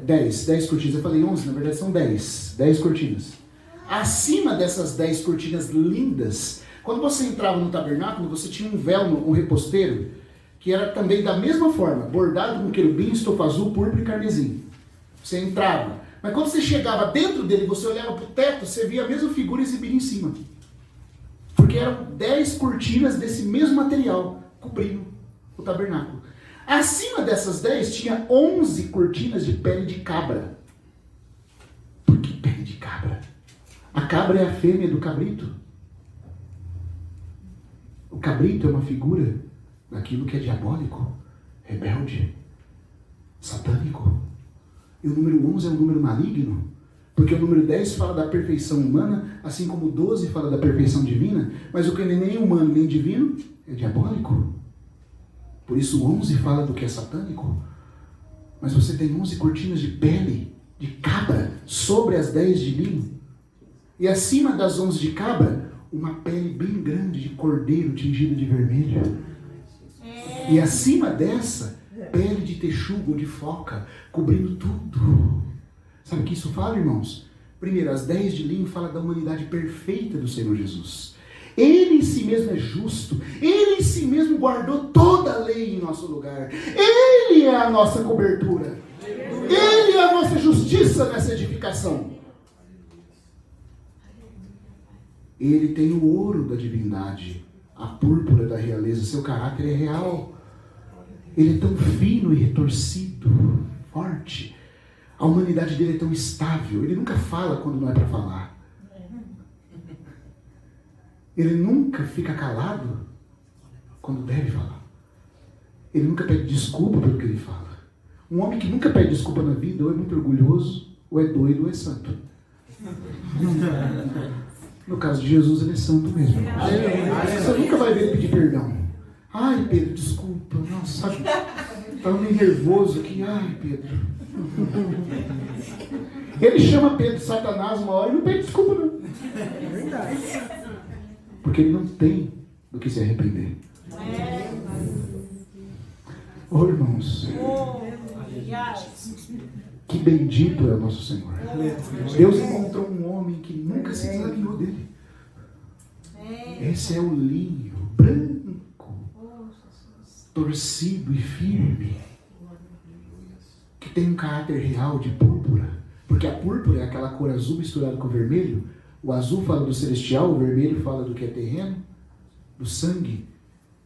10 cortinas. Eu falei 11, na verdade são 10 cortinas. Acima dessas 10 cortinas lindas, quando você entrava no tabernáculo, você tinha um véu, um reposteiro, que era também da mesma forma, bordado com querubim, estofa azul, púrpura e carmesim. Você entrava. Mas quando você chegava dentro dele, você olhava para o teto, você via a mesma figura exibida em cima. Porque eram 10 cortinas desse mesmo material, cobrindo o tabernáculo. Acima dessas 10, tinha 11 cortinas de pele de cabra. Por que pele de cabra? A cabra é a fêmea do cabrito. O cabrito é uma figura daquilo que é diabólico, rebelde, satânico. E o número 11 é um número maligno, porque o número 10 fala da perfeição humana, assim como o 12 fala da perfeição divina, mas o que nem é humano nem divino é diabólico. Por isso o 11 fala do que é satânico. Mas você tem 11 cortinas de pele de cabra sobre as 10 de linho. E acima das 11 de cabra, uma pele bem grande de cordeiro tingido de vermelho. E acima dessa, pele de texugo ou de foca, cobrindo tudo. Sabe o que isso fala, irmãos? Primeiro, as 10 de linho fala da humanidade perfeita do Senhor Jesus. Ele em si mesmo é justo. Ele em si mesmo guardou toda a lei em nosso lugar. Ele é a nossa cobertura. Ele é a nossa justiça nessa edificação. Ele tem o ouro da divindade, a púrpura da realeza. Seu caráter é real. Ele é tão fino e retorcido, forte. A humanidade dele é tão estável. Ele nunca fala quando não é para falar. Ele nunca fica calado quando deve falar. Ele nunca pede desculpa pelo que ele fala. Um homem que nunca pede desculpa na vida ou é muito orgulhoso, ou é doido, ou é santo. No caso de Jesus, ele é santo mesmo. Você nunca vai ver ele pedir perdão. Ai, Pedro, desculpa. Nossa, estava meio nervoso aqui. Ai, Pedro. Ele chama Pedro de Satanás uma hora e não pede desculpa, não. É verdade. Porque ele não tem do que se arrepender. Oh, irmãos. Que bendito é o nosso Senhor. Deus encontrou um homem que nunca se desalinhou dele. Esse é o linho branco, torcido e firme, que tem um caráter real de púrpura. Porque a púrpura é aquela cor azul misturada com o vermelho. O azul fala do celestial, o vermelho fala do que é terreno, do sangue.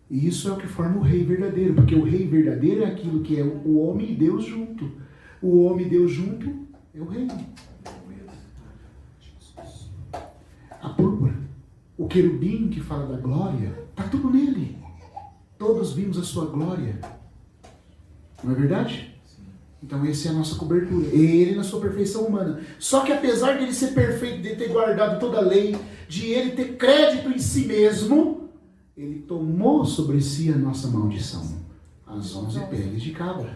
E isso é o que forma o rei verdadeiro. Porque o rei verdadeiro é aquilo que é o homem e Deus junto. O homem e Deus junto é o rei. A púrpura, o querubim que fala da glória, está tudo nele. Todos vimos a sua glória. Não é verdade? Então essa é a nossa cobertura. Ele na sua perfeição humana. Só que apesar de ele ser perfeito, de ter guardado toda a lei, de ele ter crédito em si mesmo, ele tomou sobre si a nossa maldição. As 11 peles de cabra.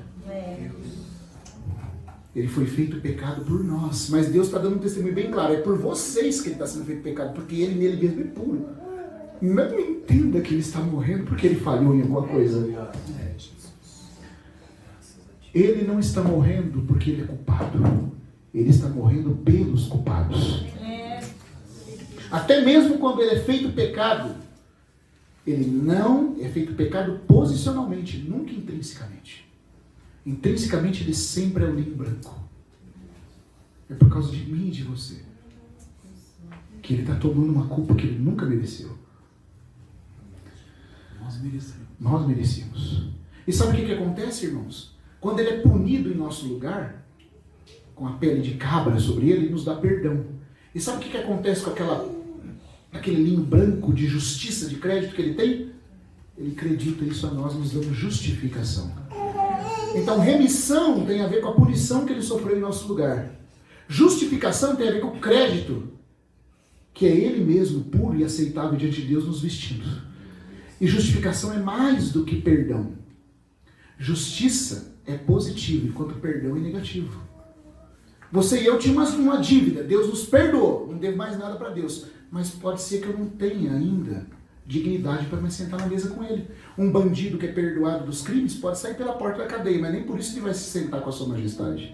Ele foi feito pecado por nós. Mas Deus está dando um testemunho bem claro. É por vocês que ele está sendo feito pecado, porque ele nele mesmo é puro. Não entenda que ele está morrendo porque ele falhou em alguma coisa. Ele não está morrendo porque ele é culpado. Ele está morrendo pelos culpados. Até mesmo quando ele é feito pecado, ele não é feito pecado posicionalmente, nunca intrinsecamente. Intrinsecamente ele sempre é o linho branco. É por causa de mim e de você que ele está tomando uma culpa que ele nunca mereceu. Nós merecemos. E sabe o que acontece, irmãos? Quando ele é punido em nosso lugar, com a pele de cabra sobre ele, ele nos dá perdão. E sabe o que acontece com aquele linho branco de justiça, de crédito que ele tem? Ele acredita isso a nós, nos dando justificação. Então, remissão tem a ver com a punição que ele sofreu em nosso lugar. Justificação tem a ver com o crédito, que é ele mesmo, puro e aceitável diante de Deus, nos vestindo. E justificação é mais do que perdão. Justiça é positivo, enquanto perdão é negativo. Você e eu tínhamos uma dívida, Deus nos perdoou, não devo mais nada para Deus. Mas pode ser que eu não tenha ainda dignidade para me sentar na mesa com ele. Um bandido que é perdoado dos crimes pode sair pela porta da cadeia, mas nem por isso ele vai se sentar com a sua majestade.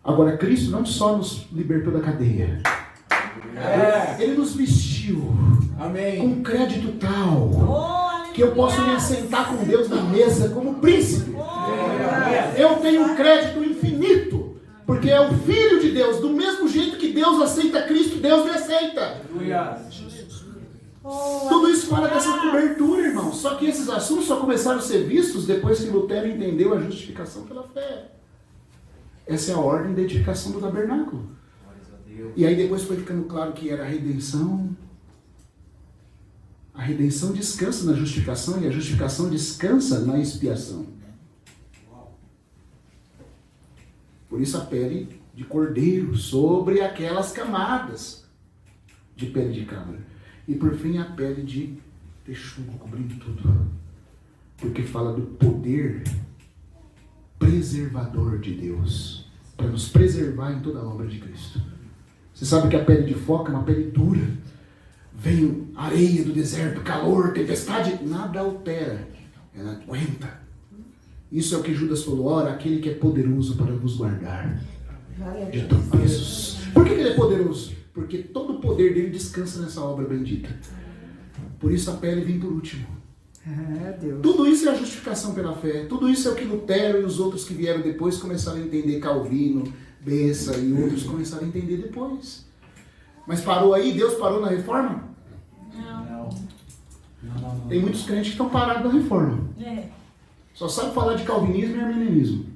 Agora, Cristo não só nos libertou da cadeia. Ele nos vestiu. Amém. Com crédito tal que eu posso me sentar com Deus na mesa como príncipe. Eu tenho um crédito infinito, porque é o Filho de Deus. Do mesmo jeito que Deus aceita Cristo, Deus me aceita. Tudo isso fala dessa cobertura, irmão. Só que esses assuntos só começaram a ser vistos depois que Lutero entendeu a justificação pela fé. Essa é a ordem da edificação do tabernáculo. E aí depois foi ficando claro que era a redenção. A redenção descansa na justificação e a justificação descansa na expiação. Por isso a pele de cordeiro sobre aquelas camadas de pele de cabra. E por fim a pele de texugo cobrindo tudo. Porque fala do poder preservador de Deus. Para nos preservar em toda a obra de Cristo. Você sabe que a pele de foca é uma pele dura. Vem areia do deserto, calor, tempestade, nada altera. Ela aguenta. Isso é o que Judas falou: ora, aquele que é poderoso para vos guardar de tropeços. Por que ele é poderoso? Porque todo o poder dele descansa nessa obra bendita. Por isso a pele vem por último. Deus. Tudo isso é a justificação pela fé. Tudo isso é o que Lutero e os outros que vieram depois começaram a entender. Calvino, Bessa e outros começaram a entender depois. Mas parou aí? Deus parou na reforma? Não. Tem muitos crentes que estão parados na reforma. Só sabe falar de calvinismo e arminianismo.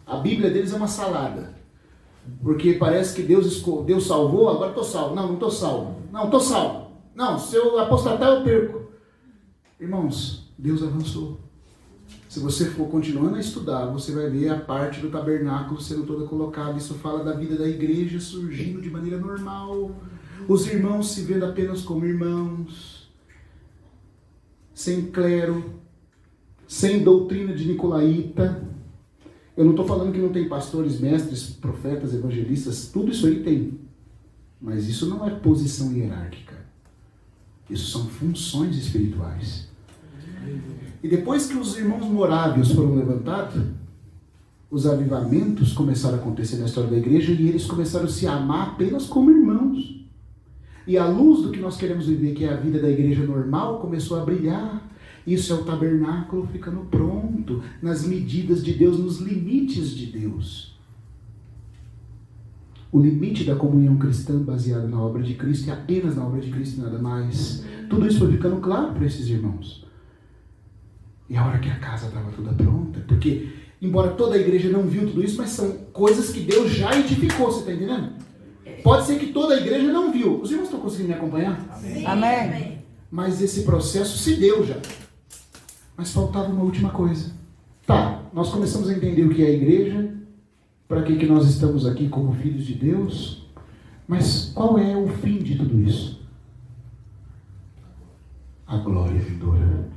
A Bíblia deles é uma salada. Porque parece que Deus salvou, agora estou salvo. Não estou salvo. Não, estou salvo. Não, se eu apostatar eu perco. Irmãos, Deus avançou. Se você for continuando a estudar, você vai ver a parte do tabernáculo sendo toda colocada. Isso fala da vida da igreja surgindo de maneira normal. Os irmãos se vendo apenas como irmãos. Sem clero. Sem doutrina de nicolaíta. Eu não estou falando que não tem pastores, mestres, profetas, evangelistas. Tudo isso aí tem. Mas isso não é posição hierárquica. Isso são funções espirituais. E depois que os irmãos morávios foram levantados, os avivamentos começaram a acontecer na história da igreja e eles começaram a se amar apenas como irmãos. E a luz do que nós queremos viver, que é a vida da igreja normal, começou a brilhar. Isso é o tabernáculo ficando pronto, nas medidas de Deus, nos limites de Deus. O limite da comunhão cristã baseada na obra de Cristo e apenas na obra de Cristo e nada mais. Tudo isso foi ficando claro para esses irmãos. E a hora que a casa estava toda pronta, porque embora toda a igreja não viu tudo isso, mas são coisas que Deus já edificou, você está entendendo? Pode ser que toda a igreja não viu. Os irmãos estão conseguindo me acompanhar? Sim. Amém. Mas esse processo se deu já. Mas faltava uma última coisa. Tá, nós começamos a entender o que é a igreja, para que nós estamos aqui como filhos de Deus, mas qual é o fim de tudo isso? A glória vindoura.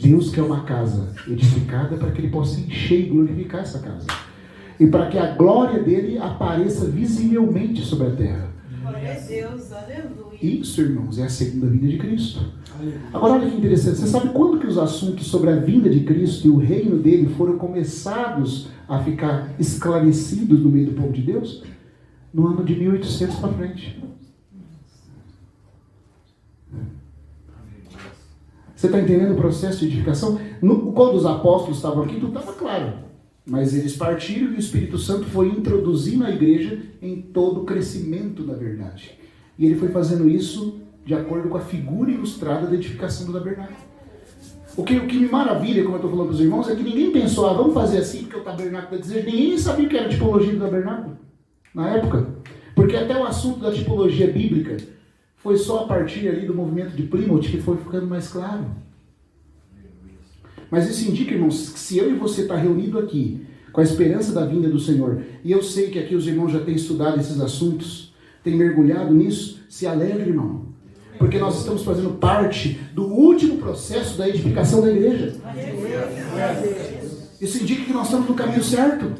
Deus quer uma casa edificada para que Ele possa encher e glorificar essa casa. E para que a glória dele apareça visivelmente sobre a terra. Glória a Deus, aleluia. Isso, irmãos, é a segunda vinda de Cristo. Agora, olha que interessante. Você sabe quando que os assuntos sobre a vinda de Cristo e o reino dele foram começados a ficar esclarecidos no meio do povo de Deus? No ano de 1800 para frente. Você está entendendo o processo de edificação? Quando os apóstolos estavam aqui, tudo estava claro. Mas eles partiram e o Espírito Santo foi introduzindo a igreja em todo o crescimento da verdade. E ele foi fazendo isso de acordo com a figura ilustrada da edificação do tabernáculo. O que me maravilha, como eu estou falando para os irmãos, é que ninguém pensou, vamos fazer assim porque o tabernáculo da desejo. Ninguém sabia o que era a tipologia do tabernáculo na época. Porque até o assunto da tipologia bíblica foi só a partir ali do movimento de Plymouth que foi ficando mais claro. Mas isso indica, irmãos, que se eu e você está reunido aqui com a esperança da vinda do Senhor, e eu sei que aqui os irmãos já têm estudado esses assuntos, têm mergulhado nisso, se alegre, irmão. Porque nós estamos fazendo parte do último processo da edificação da igreja. Isso indica que nós estamos no caminho certo.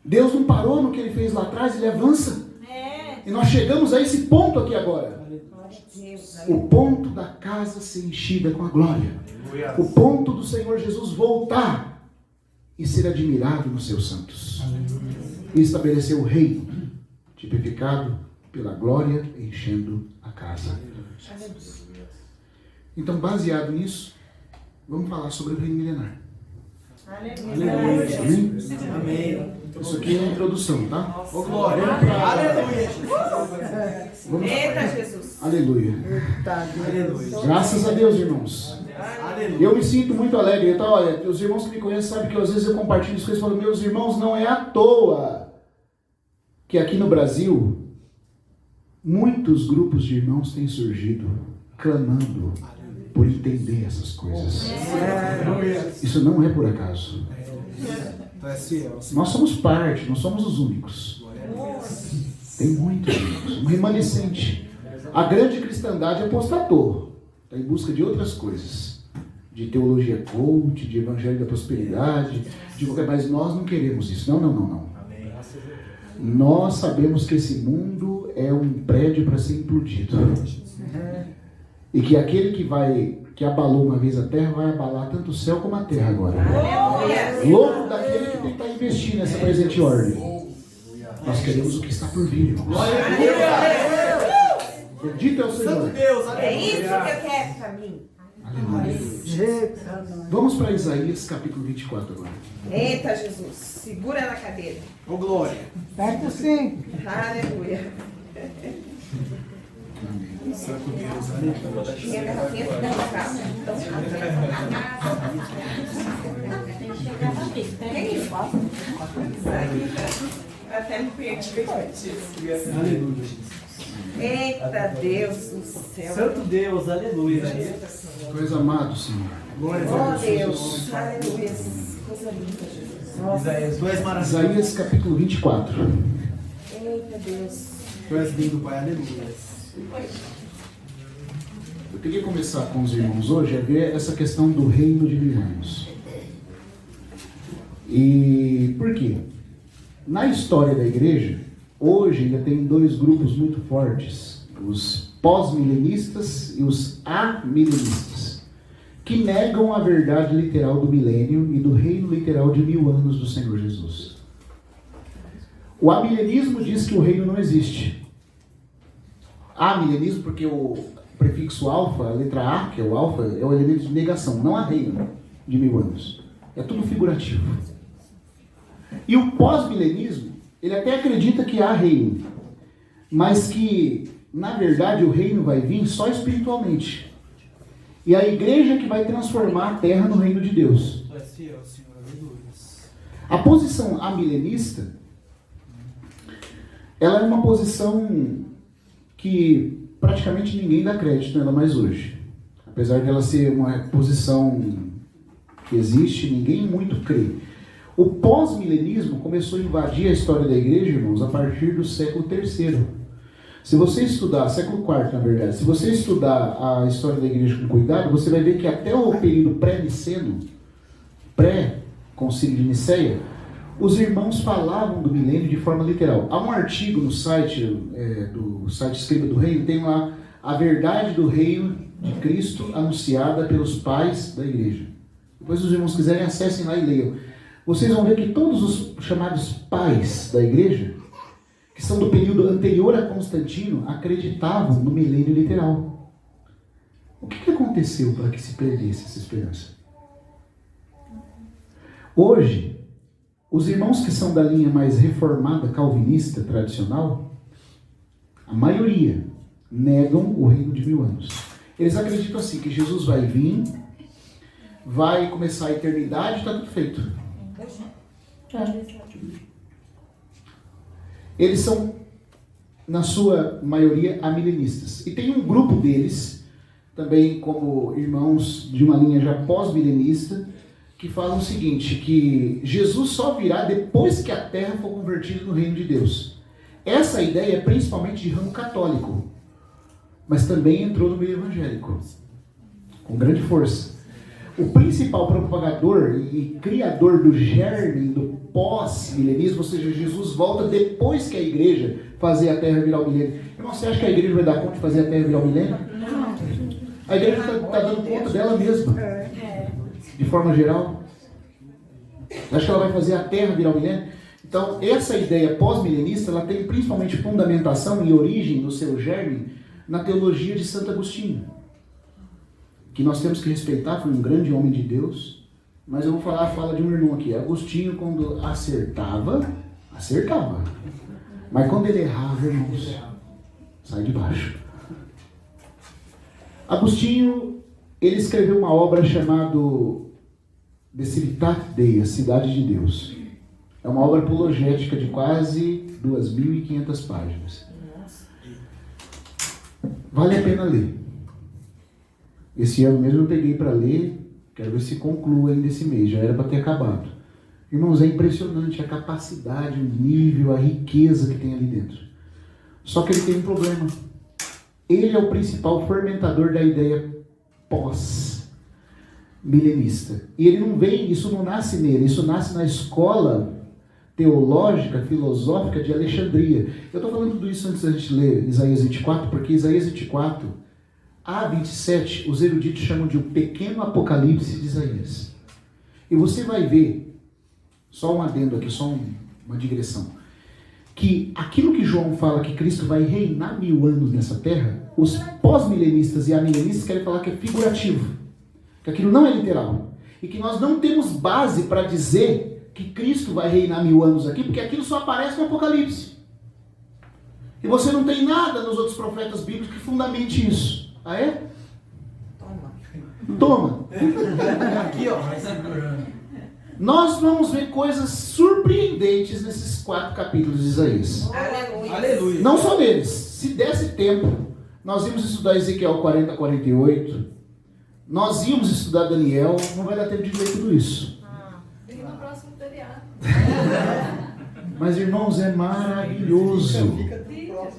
Deus não parou no que Ele fez lá atrás, Ele avança. E nós chegamos a esse ponto aqui agora. O ponto da casa ser enchida com a glória. O ponto do Senhor Jesus voltar e ser admirado nos seus santos. E estabelecer o reino, tipificado pela glória enchendo a casa. Então, baseado nisso, vamos falar sobre o reino milenar. Aleluia. Amém? Amém. Isso aqui é a introdução, tá? Ô, glória. Aleluia. Vamos... Eita, Jesus. Aleluia. Aleluia. Graças a Deus, irmãos. Aleluia. Eu me sinto muito alegre. Então, olha, os irmãos que me conhecem sabem que às vezes eu compartilho isso com eles e falo, meus irmãos, não é à toa que aqui no Brasil muitos grupos de irmãos têm surgido clamando por entender essas coisas. Isso não é por acaso. Nós somos parte, não somos os únicos. Tem muitos irmãos, um remanescente. A grande cristandade apostatou, está em busca de outras coisas, de teologia coach, de evangelho da prosperidade, de qualquer, mas nós não queremos isso. Não. Nós sabemos que esse mundo é um prédio para ser implodido. E que aquele que abalou uma vez a terra, vai abalar tanto o céu como a terra agora. Louco daquele que tentar investir nessa presente ordem. Nós queremos o que está por vir, irmãos. Bendito é o Senhor. É isso que eu quero para mim. Aleluia. Vamos para Isaías capítulo 24 agora. Eita, Jesus. Segura na cadeira. Ô, glória. Certo sim. Aleluia. Santo Deus, aleluia. Minha garrafinha fica na casa. Então, até me perdi. Aleluia. Eita, Deus do céu. Santo Deus, aleluia. Tu és amado, Senhor. Glória Oh, a Deus. Deus. Aleluia. Coisa linda, Jesus. Nossa. Isaías, tu és maravilhoso. Isaías capítulo 24. Eita, Deus. Tu és lindo, Pai, aleluia. Eu queria começar com os irmãos hoje a ver essa questão do reino de 1000 anos. E por quê? Na história da igreja, hoje ainda tem dois grupos muito fortes, os pós-milenistas e os amilenistas, que negam a verdade literal do milênio e do reino literal de 1000 anos do Senhor Jesus. O amilenismo diz que o reino não existe. Amilenismo porque o prefixo alfa, a letra A, que é o alfa, é o elemento de negação, não há reino de 1000 anos. É tudo figurativo. E o pós-milenismo, ele até acredita que há reino, mas que, na verdade, o reino vai vir só espiritualmente. E a igreja que vai transformar a terra no reino de Deus. A posição amilenista, ela é uma posição que praticamente ninguém dá crédito nela mais hoje. Apesar dela ser uma posição que existe, ninguém muito crê. O pós-milenismo começou a invadir a história da igreja, irmãos, a partir do século III. Se você estudar, século IV na verdade, se você estudar a história da igreja com cuidado, você vai ver que até o período pré-niceno, pré-concílio de Niceia, os irmãos falavam do milênio de forma literal. Há um artigo no site, do site Escriba do Reino, tem lá a verdade do reino de Cristo anunciada pelos pais da igreja. Depois, se os irmãos quiserem, acessem lá e leiam. Vocês vão ver que todos os chamados pais da igreja, que são do período anterior a Constantino, acreditavam no milênio literal. O que aconteceu para que se perdesse essa esperança? Hoje, os irmãos que são da linha mais reformada, calvinista, tradicional, a maioria negam o reino de 1000 anos. Eles acreditam assim, que Jesus vai vir, vai começar a eternidade, está tudo feito. Eles são, na sua maioria, amilenistas. E tem um grupo deles, também como irmãos de uma linha já pós-milenista, que falam o seguinte, que Jesus só virá depois que a terra for convertida no reino de Deus. Essa ideia é principalmente de ramo católico, mas também entrou no meio evangélico, com grande força. O principal propagador e criador do germe do pós-milenismo, ou seja, Jesus volta depois que a igreja fazer a terra virar o milênio. Irmão, você acha que a igreja vai dar conta de fazer a terra virar o milênio? Não. A igreja está dando conta dela mesma, de forma geral. Acho que ela vai fazer a terra virar o milênio. Então, essa ideia pós-milenista, ela tem principalmente fundamentação e origem no seu germe na teologia de Santo Agostinho, que nós temos que respeitar, foi um grande homem de Deus, mas eu vou falar a fala de um irmão aqui. Agostinho, quando acertava, mas quando ele errava, irmãos, sai de baixo. Agostinho, ele escreveu uma obra chamada De Civitate Dei, a Cidade de Deus. É uma obra apologética de quase 2.500 páginas. Vale a pena ler. Esse ano mesmo eu peguei para ler, quero ver se conclua ainda esse mês, já era para ter acabado. Irmãos, é impressionante a capacidade, o nível, a riqueza que tem ali dentro. Só que ele tem um problema. Ele é o principal fermentador da ideia pós-milenista. E ele não vem, isso não nasce nele, isso nasce na escola teológica, filosófica de Alexandria. Eu estou falando tudo isso antes da gente ler Isaías 24, porque Isaías 24, a 27, os eruditos chamam de o pequeno apocalipse de Isaías. E você vai ver, só um adendo aqui, só uma digressão, que aquilo que João fala que Cristo vai reinar 1000 anos nessa terra, os pós-milenistas e amilenistas querem falar que é figurativo, que aquilo não é literal, e que nós não temos base para dizer que Cristo vai reinar 1000 anos aqui, porque aquilo só aparece no Apocalipse. E você não tem nada nos outros profetas bíblicos que fundamente isso. Ah, é? Toma. Aqui, ó, vai segurando. Nós vamos ver coisas surpreendentes nesses 4 capítulos de Isaías. Aleluia. Não só neles. Se desse tempo, nós íamos estudar Ezequiel 40, 48. Nós íamos estudar Daniel. Não vai dar tempo de ler tudo isso. E no próximo feriado. Mas, irmãos, é maravilhoso.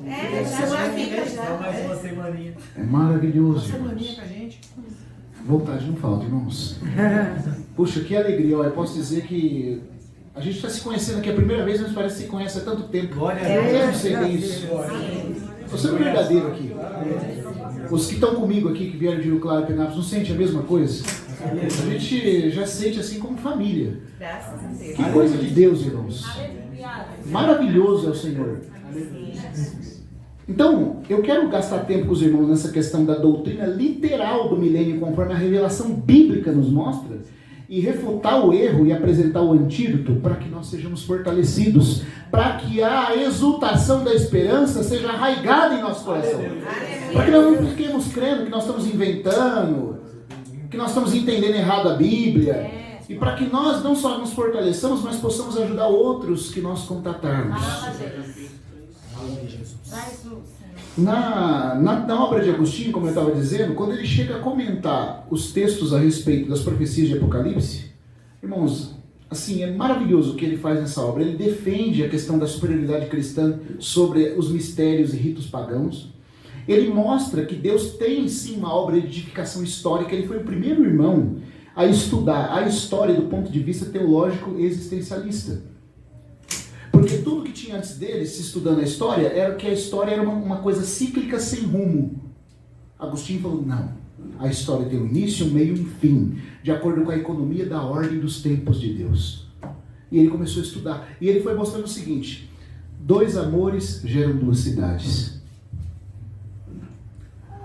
Mais uma semaninha. É maravilhoso. Uma semaninha com a gente. Vontade não falta, irmãos. Puxa, que alegria. Eu posso dizer que a gente está se conhecendo aqui a primeira vez, mas parece que se conhece há tanto tempo. Glória a Deus. Eu não sei bem isso. Estou sendo verdadeiro aqui. Os que estão comigo aqui, que vieram de Rio Claro e Penápolis, não sentem a mesma coisa? A gente já sente assim como família. Que coisa de Deus, irmãos. Maravilhoso é o Senhor. Então, eu quero gastar tempo com os irmãos nessa questão da doutrina literal do milênio, conforme a revelação bíblica nos mostra, e refutar o erro e apresentar o antídoto para que nós sejamos fortalecidos, para que a exultação da esperança seja arraigada em nosso coração. Para que nós não fiquemos crendo que nós estamos inventando, que nós estamos entendendo errado a Bíblia, e para que nós não só nos fortaleçamos, mas possamos ajudar outros que nós contatarmos. Na obra de Agostinho, como eu estava dizendo, quando ele chega a comentar os textos a respeito das profecias de Apocalipse, irmãos, assim, é maravilhoso o que ele faz nessa obra. Ele defende a questão da superioridade cristã sobre os mistérios e ritos pagãos. Ele mostra que Deus tem sim uma obra de edificação histórica. Ele foi o primeiro irmão a estudar a história do ponto de vista teológico existencialista. Porque tudo que tinha antes dele, se estudando a história, era que a história era uma coisa cíclica sem rumo. Agostinho falou, não, a história tem um início, um meio e um fim, de acordo com a economia da ordem dos tempos de Deus. E ele começou a estudar. E ele foi mostrando o seguinte: 2 amores geram 2 cidades.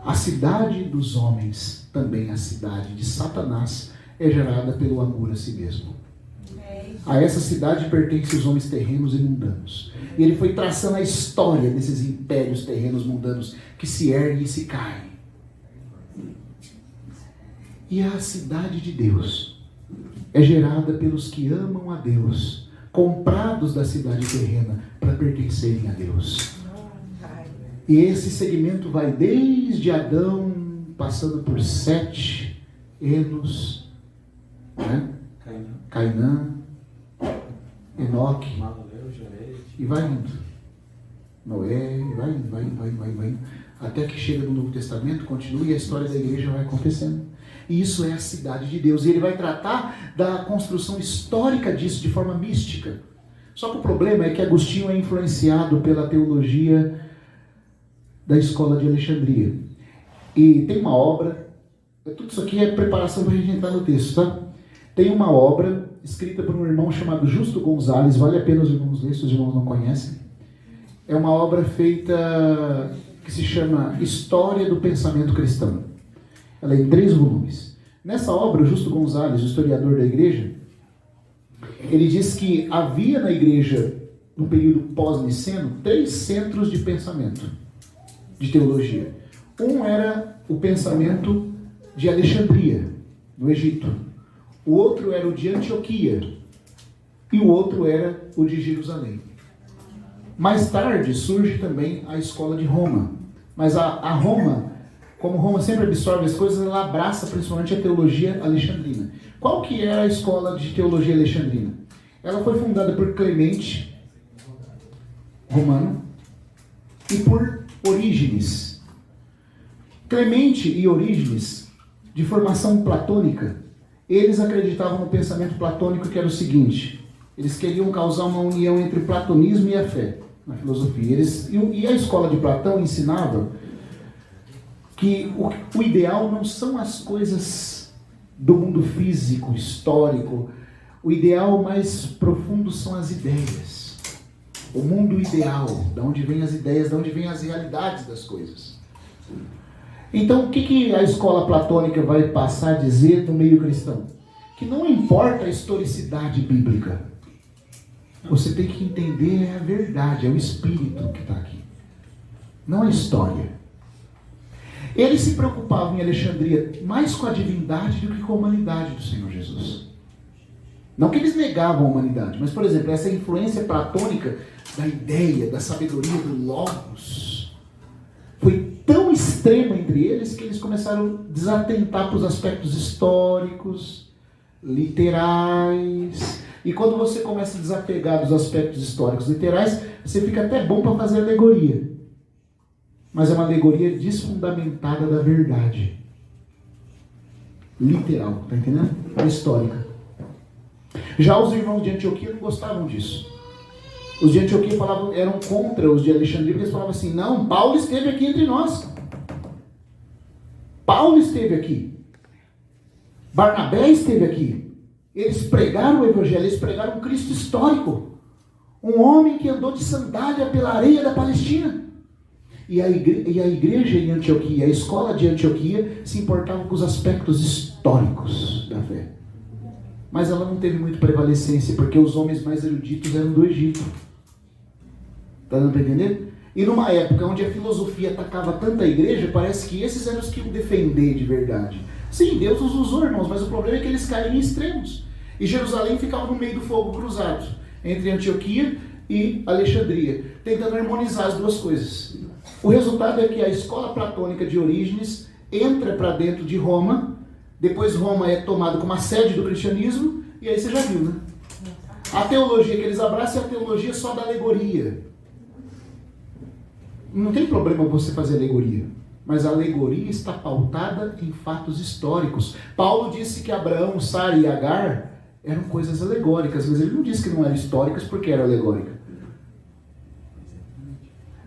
A cidade dos homens, também a cidade de Satanás, é gerada pelo amor a si mesmo. A essa cidade pertencem os homens terrenos e mundanos. E ele foi traçando a história desses impérios terrenos mundanos que se erguem e se caem. E a cidade de Deus é gerada pelos que amam a Deus, comprados da cidade terrena para pertencerem a Deus. E esse segmento vai desde Adão, passando por Sete, Enos, né? Cainã, Enoque, e vai indo. Noé, vai indo. Até que chega no Novo Testamento, continua e a história da igreja vai acontecendo. E isso é a cidade de Deus. E ele vai tratar da construção histórica disso de forma mística. Só que o problema é que Agostinho é influenciado pela teologia da escola de Alexandria. E tem uma obra, tudo isso aqui é preparação para a gente entrar no texto, tá? Tem uma obra escrita por um irmão chamado Justo Gonzalez, vale a pena os irmãos lerem, se os irmãos não conhecem. É uma obra feita que se chama História do Pensamento Cristão. Ela é em 3 volumes. Nessa obra, o Justo Gonzalez, o historiador da igreja, ele diz que havia na igreja, no período pós-niceno, 3 centros de pensamento, de teologia. Um era o pensamento de Alexandria, no Egito. O outro era o de Antioquia. E o outro era o de Jerusalém. Mais tarde surge também a escola de Roma. Mas a Roma, como Roma sempre absorve as coisas, ela abraça principalmente a teologia alexandrina. Qual que era a escola de teologia alexandrina? Ela foi fundada por Clemente, romano, e por Orígenes. Clemente e Orígenes, de formação platônica, eles acreditavam no pensamento platônico, que era o seguinte: eles queriam causar uma união entre o platonismo e a fé na filosofia. E a escola de Platão ensinava que o ideal não são as coisas do mundo físico, histórico. O ideal mais profundo são as ideias. O mundo ideal, de onde vêm as ideias, de onde vêm as realidades das coisas. Então, o que a escola platônica vai passar a dizer no meio cristão? Que não importa a historicidade bíblica. Você tem que entender a verdade, é o Espírito que está aqui. Não a história. Eles se preocupavam em Alexandria mais com a divindade do que com a humanidade do Senhor Jesus. Não que eles negavam a humanidade, mas, por exemplo, essa influência platônica da ideia, da sabedoria, do logos, foi tão extrema entre eles que eles começaram a desatentar para os aspectos históricos, literais. E quando você começa a desapegar dos aspectos históricos literais, você fica até bom para fazer alegoria. Mas é uma alegoria desfundamentada da verdade. Literal, tá entendendo? É histórica. Já os irmãos de Antioquia não gostavam disso. Os de Antioquia eram contra os de Alexandria, porque eles falavam assim: não, Paulo esteve aqui entre nós. Paulo esteve aqui. Barnabé esteve aqui. Eles pregaram o evangelho, eles pregaram um Cristo histórico. Um homem que andou de sandália pela areia da Palestina. E a igreja em Antioquia, a escola de Antioquia, se importava com os aspectos históricos da fé. Mas ela não teve muito prevalecência, porque os homens mais eruditos eram do Egito. Está dando para entender? E numa época onde a filosofia atacava tanta igreja, parece que esses eram os que iam defender de verdade. Sim, Deus os usou, irmãos, mas o problema é que eles caíram em extremos. E Jerusalém ficava no meio do fogo cruzado, entre Antioquia e Alexandria, tentando harmonizar as duas coisas. O resultado é que a escola platônica de Orígenes entra para dentro de Roma, depois Roma é tomada como a sede do cristianismo, e aí você já viu, né? A teologia que eles abraçam é a teologia só da alegoria. Não tem problema você fazer alegoria, mas a alegoria está pautada em fatos históricos. Paulo disse que Abraão, Sara e Agar eram coisas alegóricas, mas ele não disse que não eram históricas porque era alegórica.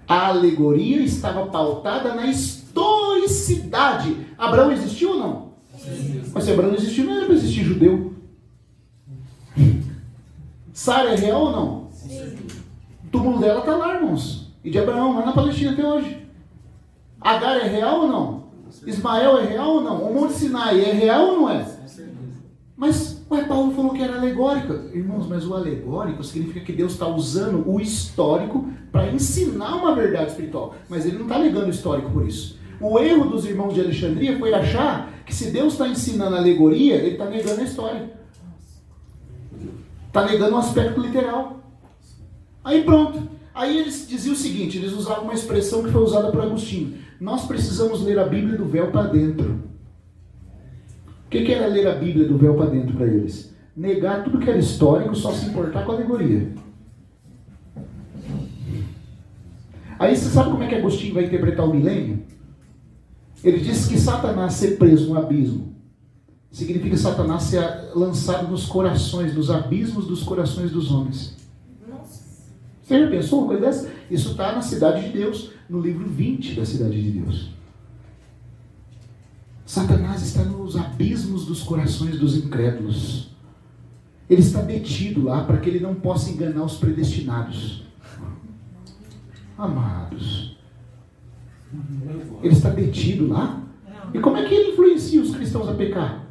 A alegoria estava pautada na historicidade. Abraão existiu ou não? Sim. Mas se Abraão não existiu, não era para existir judeu. Sara é real ou não? Sim. O túmulo dela está lá, irmãos. E de Abraão, lá na Palestina até hoje. Agar é real ou não? Ismael é real ou não? O Monte Sinai é real ou não é? Mas Paulo falou que era alegórica. Irmãos, mas o alegórico significa que Deus está usando o histórico para ensinar uma verdade espiritual. Mas ele não está negando o histórico por isso. O erro dos irmãos de Alexandria foi achar que se Deus está ensinando a alegoria, ele está negando a história. Está negando o aspecto literal. Aí pronto. Aí eles diziam o seguinte, eles usavam uma expressão que foi usada por Agostinho. Nós precisamos ler a Bíblia do véu para dentro. O que era ler a Bíblia do véu para dentro para eles? Negar tudo que era histórico, só se importar com a alegoria. Aí você sabe como é que Agostinho vai interpretar o milênio? Ele disse que Satanás ser preso no abismo significa Satanás ser lançado nos corações, nos abismos dos corações dos homens. Você já pensou uma coisa dessa? Isso está na Cidade de Deus, no livro 20 da Cidade de Deus. Satanás está nos abismos dos corações dos incrédulos. Ele está detido lá para que ele não possa enganar os predestinados. Amados. Ele está detido lá? E como é que ele influencia os cristãos a pecar?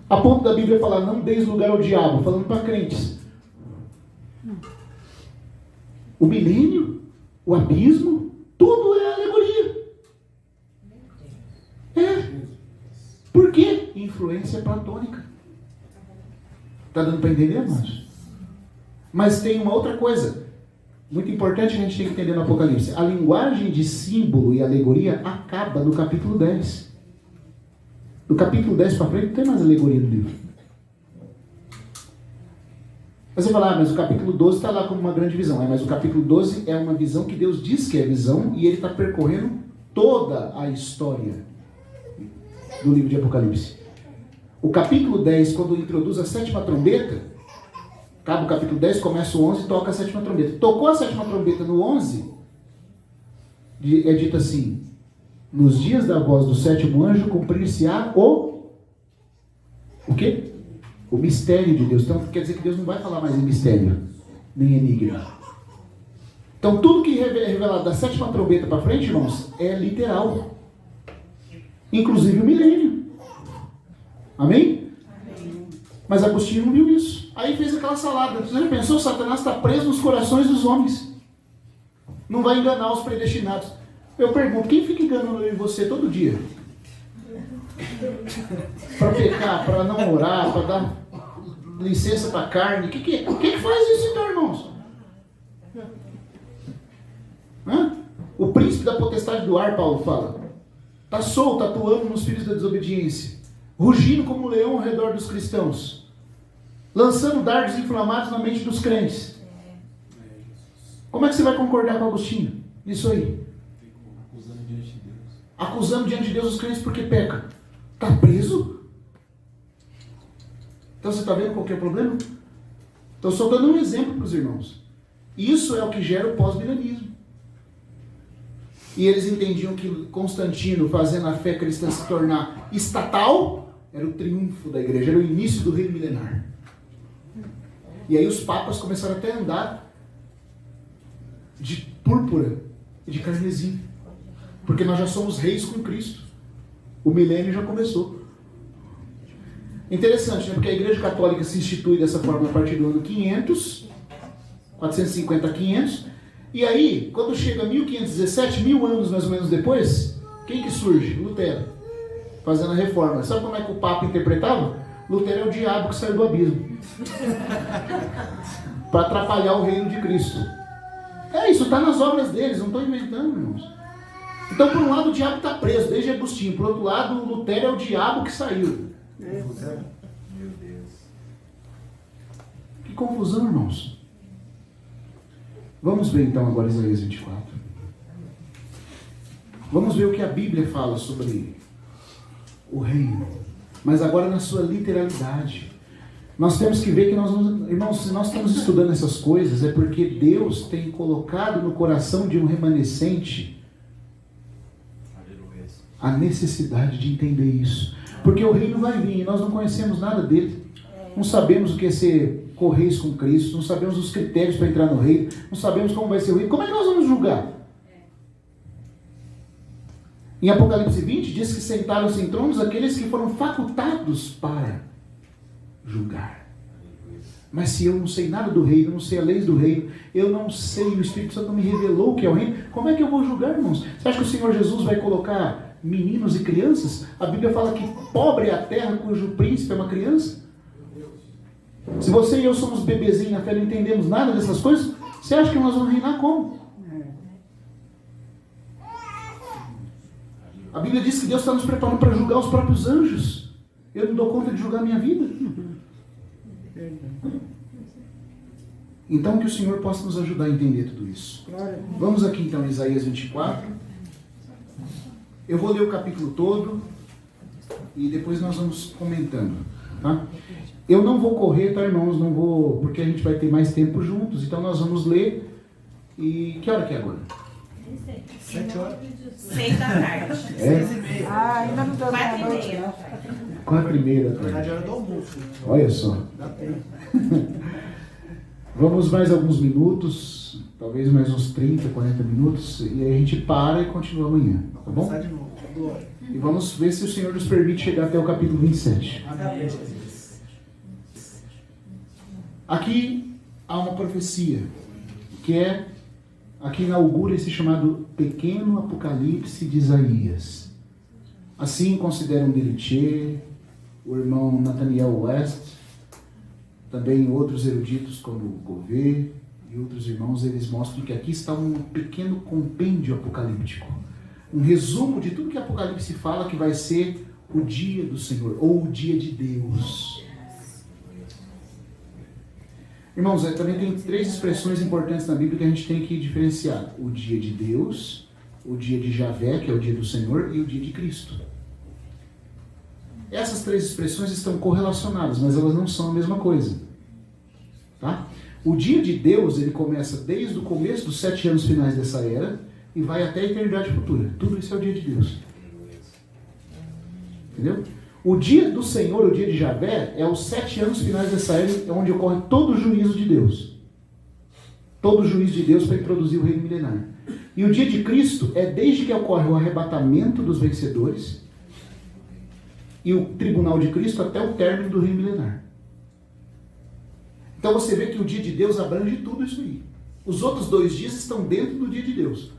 A ponto da Bíblia falar, não deis lugar ao diabo, falando para crentes. O milênio, o abismo, tudo é alegoria. É. Por quê? Influência platônica. Está dando para entender, amados? Mas tem uma outra coisa, muito importante que a gente tem que entender no Apocalipse. A linguagem de símbolo e alegoria acaba no capítulo 10. Do capítulo 10 para frente não tem mais alegoria no livro. Você fala, mas o capítulo 12 está lá como uma grande visão. Mas o capítulo 12 é uma visão que Deus diz que é visão e ele está percorrendo toda a história do livro de Apocalipse. O capítulo 10, quando introduz a sétima trombeta, acaba o capítulo 10, começa o 11 e toca a sétima trombeta. Tocou a sétima trombeta no 11, é dito assim, nos dias da voz do sétimo anjo cumprir-se-á o quê? O mistério de Deus. Então quer dizer que Deus não vai falar mais em mistério, nem enigma. Então tudo que é revelado da sétima trombeta para frente, irmãos, é literal. Inclusive o milênio. Amém? Amém? Mas Agostinho não viu isso. Aí fez aquela salada. Você já pensou? Satanás está preso nos corações dos homens. Não vai enganar os predestinados. Eu pergunto, quem fica enganando eu e você todo dia? Para pecar, para não orar, para dar licença para a carne. Quem faz isso então, irmãos? Hã? O príncipe da potestade do ar, Paulo fala, está solto, atuando nos filhos da desobediência, rugindo como um leão ao redor dos cristãos, lançando dardos inflamados na mente dos crentes. Como é que você vai concordar com Agostinho nisso aí? Acusando diante de Deus os crentes porque peca. Está preso? Então você está vendo qual que é o problema? Estou só dando um exemplo para os irmãos. Isso é o que gera o pós-milenismo. E eles entendiam que Constantino, fazendo a fé cristã se tornar estatal, era o triunfo da igreja, era o início do reino milenar. E aí os papas começaram até a andar de púrpura e de carmesim. Porque nós já somos reis com Cristo. O milênio já começou. Interessante, né? Porque a Igreja Católica se institui dessa forma a partir do ano 500, 450 a 500. E aí, quando chega 1517, 1000 anos mais ou menos depois, quem que surge? Lutero, fazendo a reforma. Sabe como é que o Papa interpretava? Lutero é o diabo que saiu do abismo. Para atrapalhar o reino de Cristo. É isso, está nas obras deles, não estou inventando, irmãos. Então, por um lado, o diabo está preso, desde Agostinho. Por outro lado, Lutero é o diabo que saiu. Meu Deus. Que confusão, irmãos. Vamos ver então agora Isaías 24. Vamos ver o que a Bíblia fala sobre o reino, mas agora na sua literalidade. Nós temos que ver que irmãos, se nós estamos estudando essas coisas, é porque Deus tem colocado no coração de um remanescente a necessidade de entender isso. Porque o reino vai vir e nós não conhecemos nada dele. Não sabemos o que é ser correios com Cristo, não sabemos os critérios para entrar no reino, não sabemos como vai ser o reino. Como é que nós vamos julgar? Em Apocalipse 20 diz que sentaram-se em tronos aqueles que foram facultados para julgar. Mas se eu não sei nada do reino, não sei as leis do reino, eu não sei, o Espírito Santo não me revelou o que é o reino, como é que eu vou julgar, irmãos? Você acha que o Senhor Jesus vai colocar meninos e crianças? A Bíblia fala que pobre é a terra cujo príncipe é uma criança. Se você e eu somos bebezinhos na fé, não entendemos nada dessas coisas, você acha que nós vamos reinar como? A Bíblia diz que Deus está nos preparando para julgar os próprios anjos. Eu não dou conta de julgar a minha vida. Então que o Senhor possa nos ajudar a entender tudo isso. Vamos aqui então em Isaías 24. Eu vou ler o capítulo todo e depois nós vamos comentando, tá? Eu não vou correr, tá, irmãos? Não vou, porque a gente vai ter mais tempo juntos. Então nós vamos ler. E que hora que é agora? 7 horas. 6 da tarde. 6h30. Ainda não deu 4h30. Na verdade, é hora do almoço. Olha só. Dá tempo. Vamos mais alguns minutos, talvez mais uns 30, 40 minutos, e aí a gente para e continua amanhã, tá bom? Começar de novo. Glória. E vamos ver se o Senhor nos permite chegar até o capítulo 27. Amém. Aqui há uma profecia, que é, aqui inaugura esse chamado pequeno Apocalipse de Isaías. Assim consideram Delitzsch, o irmão Nathaniel West, também outros eruditos como Gouveia e outros irmãos, eles mostram que aqui está um pequeno compêndio apocalíptico. Um resumo de tudo que Apocalipse fala que vai ser o dia do Senhor, ou o dia de Deus. Irmãos, também tem 3 expressões importantes na Bíblia que a gente tem que diferenciar. O dia de Deus, o dia de Javé, que é o dia do Senhor, e o dia de Cristo. Essas 3 expressões estão correlacionadas, mas elas não são a mesma coisa. Tá? O dia de Deus, ele começa desde o começo dos 7 anos finais dessa era e vai até a eternidade futura. Tudo isso é o dia de Deus. Entendeu? O dia do Senhor, o dia de Javé, é os 7 anos finais dessa era, onde ocorre todo o juízo de Deus. Todo o juízo de Deus para introduzir o reino milenar. E o dia de Cristo é desde que ocorre o arrebatamento dos vencedores e o tribunal de Cristo até o término do reino milenar. Então você vê que o dia de Deus abrange tudo isso aí. Os outros 2 dias estão dentro do dia de Deus.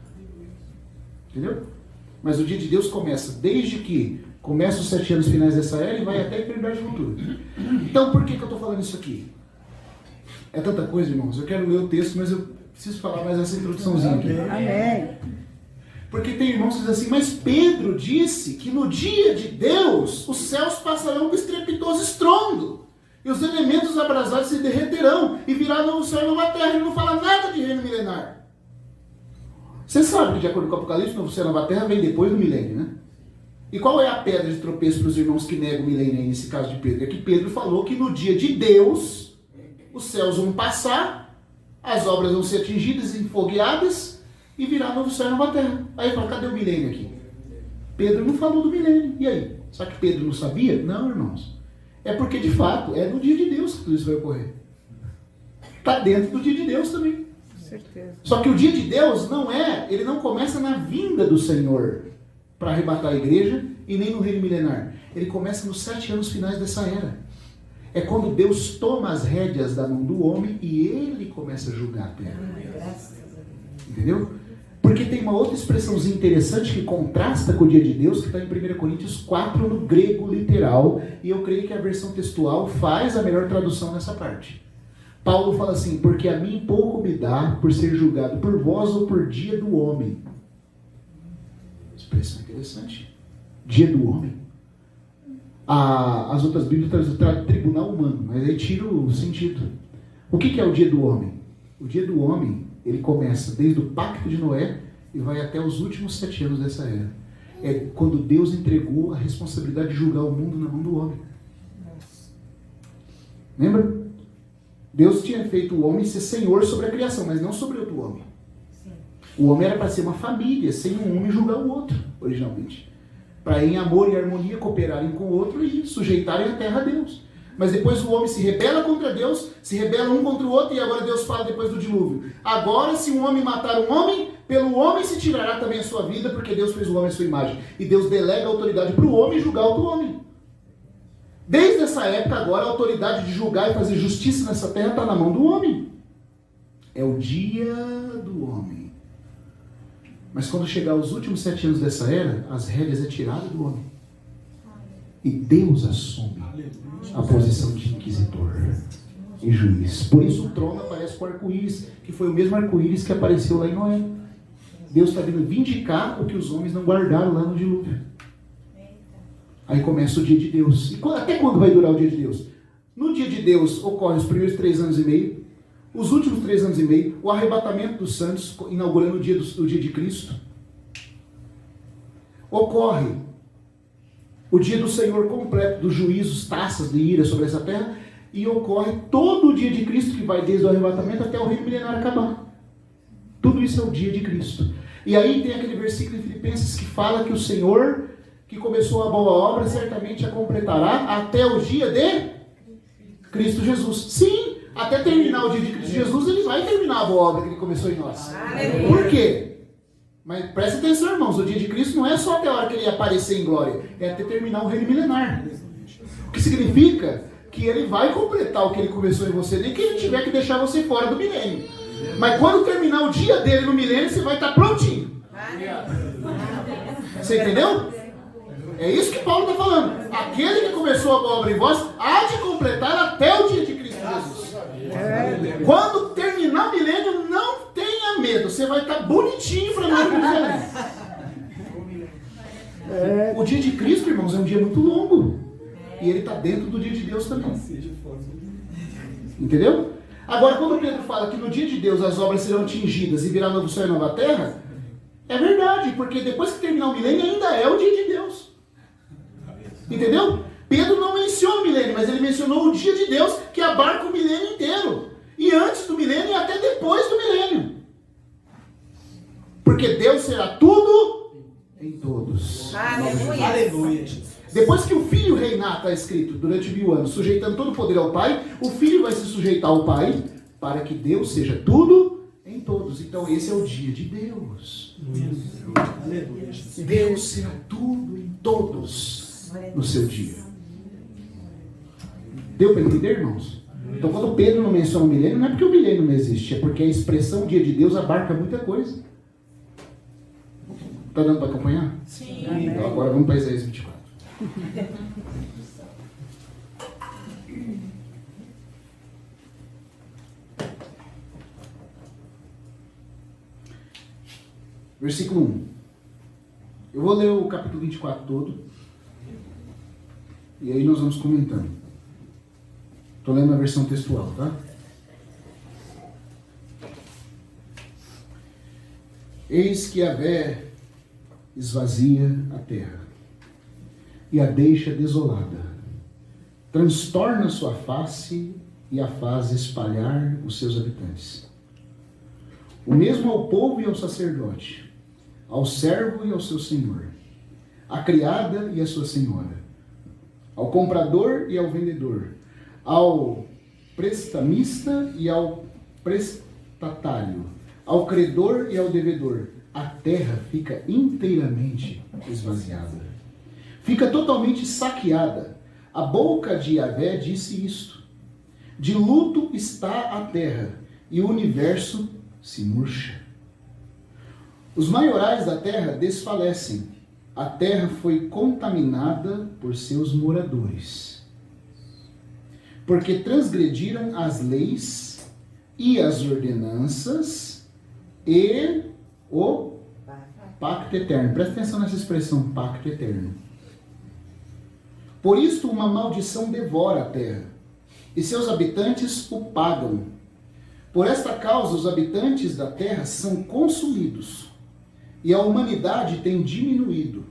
Entendeu? Mas o dia de Deus começa desde que começa os 7 anos finais dessa era e vai até a eternidade futura. Então por que eu estou falando isso aqui? É tanta coisa, irmãos. Eu quero ler o texto, mas eu preciso falar mais essa introduçãozinha aqui. Amém. Porque tem irmãos que dizem assim, mas Pedro disse que no dia de Deus os céus passarão com estrepitoso estrondo e os elementos abrasados se derreterão e virá novo céu e nova terra. Ele não fala nada de reino milenar. Você sabe que de acordo com o Apocalipse, novo céu e nova terra vem depois do milênio, né? E qual é a pedra de tropeço para os irmãos que negam o milênio aí, nesse caso de Pedro? É que Pedro falou que no dia de Deus os céus vão passar, as obras vão ser atingidas, enfogueadas, e virá novo céu e nova terra. Aí fala, cadê o milênio aqui? Pedro não falou do milênio. E aí? Só que Pedro não sabia? Não, irmãos. É porque, de fato, é no dia de Deus que tudo isso vai ocorrer. Está dentro do dia de Deus também. Certeza. Só que o dia de Deus ele não começa na vinda do Senhor para arrebatar a igreja e nem no reino milenar. Ele começa nos 7 anos finais dessa era. É quando Deus toma as rédeas da mão do homem e ele começa a julgar a terra. Entendeu? Porque tem uma outra expressãozinha interessante que contrasta com o dia de Deus, que está em 1 Coríntios 4 no grego literal, e eu creio que a versão textual faz a melhor tradução nessa parte. Paulo fala assim, porque a mim pouco me dá por ser julgado por vós ou por dia do homem. Expressão interessante. Dia do homem. As outras Bíblias trazem tribunal humano, mas aí tira o sentido. O que é o dia do homem? O dia do homem, ele começa desde o pacto de Noé e vai até os últimos 7 anos dessa era. É quando Deus entregou a responsabilidade de julgar o mundo na mão do homem. Lembra? Deus tinha feito o homem ser senhor sobre a criação, mas não sobre outro homem. O homem era para ser uma família, sem um homem julgar o outro, originalmente. Para em amor e harmonia cooperarem com o outro e sujeitarem a terra a Deus. Mas depois o homem se rebela contra Deus, se rebela um contra o outro, e agora Deus fala depois do dilúvio. Agora, se um homem matar um homem, pelo homem se tirará também a sua vida, porque Deus fez o homem à sua imagem. E Deus delega a autoridade para o homem julgar outro homem. Desde essa época, agora, a autoridade de julgar e fazer justiça nessa terra está na mão do homem. É o dia do homem. Mas quando chegar os últimos 7 anos dessa era, as rédeas é tirada do homem. E Deus assume a posição de inquisitor e juiz. Por isso o trono aparece com o arco-íris, que foi o mesmo arco-íris que apareceu lá em Noé. Deus está vindo vindicar o que os homens não guardaram lá no dilúvio. Aí começa o dia de Deus. E até quando vai durar o dia de Deus? No dia de Deus ocorre os primeiros 3 anos e meio, os últimos 3 anos e meio, o arrebatamento dos santos, inaugurando o dia de Cristo. Ocorre o dia do Senhor completo, dos juízos, taças de ira sobre essa terra, e ocorre todo o dia de Cristo, que vai desde o arrebatamento até o reino milenário acabar. Tudo isso é o dia de Cristo. E aí tem aquele versículo em Filipenses que fala que o Senhor, que começou a boa obra, certamente a completará até o dia de Cristo Jesus. Sim, até terminar o dia de Cristo Jesus, ele vai terminar a boa obra que ele começou em nós. Por quê? Mas presta atenção, irmãos, o dia de Cristo não é só até a hora que ele aparecer em glória, é até terminar o reino milenar. O que significa que ele vai completar o que ele começou em você, nem que ele tiver que deixar você fora do milênio. Mas quando terminar o dia dele no milênio, você vai estar prontinho. Você entendeu? É isso que Paulo está falando. Aquele que começou a boa obra em vós, há de completar até o dia de Cristo Jesus. Quando terminar o milênio, não tenha medo. Você vai estar bonitinho para nós no milênio. O dia de Cristo, irmãos, é um dia muito longo. E ele está dentro do dia de Deus também. Entendeu? Agora, quando Pedro fala que no dia de Deus as obras serão tingidas e virá novo céu e nova terra, é verdade, porque depois que terminar o milênio ainda é o dia de Deus. Entendeu? Pedro não menciona o milênio, mas ele mencionou o dia de Deus que abarca o milênio inteiro. E antes do milênio e até depois do milênio. Porque Deus será tudo em todos. Aleluia. Depois que o Filho reinar, está escrito, durante 1000 anos, sujeitando todo o poder ao Pai, o Filho vai se sujeitar ao Pai, para que Deus seja tudo em todos. Então esse é o dia de Deus. Aleluia. Deus será tudo em todos no seu dia. Deu para entender, irmãos? Então quando Pedro não menciona o milênio, não é porque o milênio não existe, é porque a expressão dia de Deus abarca muita coisa. Está dando para acompanhar? Sim. Então agora vamos para Isaías 24. Versículo 1. Eu vou ler o capítulo 24 todo. E aí nós vamos comentando. Estou lendo a versão textual, tá? Eis que Yahvé esvazia a terra e a deixa desolada. Transtorna sua face e a faz espalhar os seus habitantes. O mesmo ao povo e ao sacerdote, ao servo e ao seu senhor, à criada e à sua senhora, ao comprador e ao vendedor, ao prestamista e ao prestatário, ao credor e ao devedor. A terra fica inteiramente esvaziada. Fica totalmente saqueada. A boca de Yahvé disse isto: de luto está a terra, e o universo se murcha. Os maiorais da terra desfalecem. A terra foi contaminada por seus moradores, porque transgrediram as leis e as ordenanças e o pacto eterno. Presta atenção nessa expressão, pacto eterno. Por isto uma maldição devora a terra, e seus habitantes o pagam Por esta causa, os habitantes da terra são consumidos, e a humanidade tem diminuído.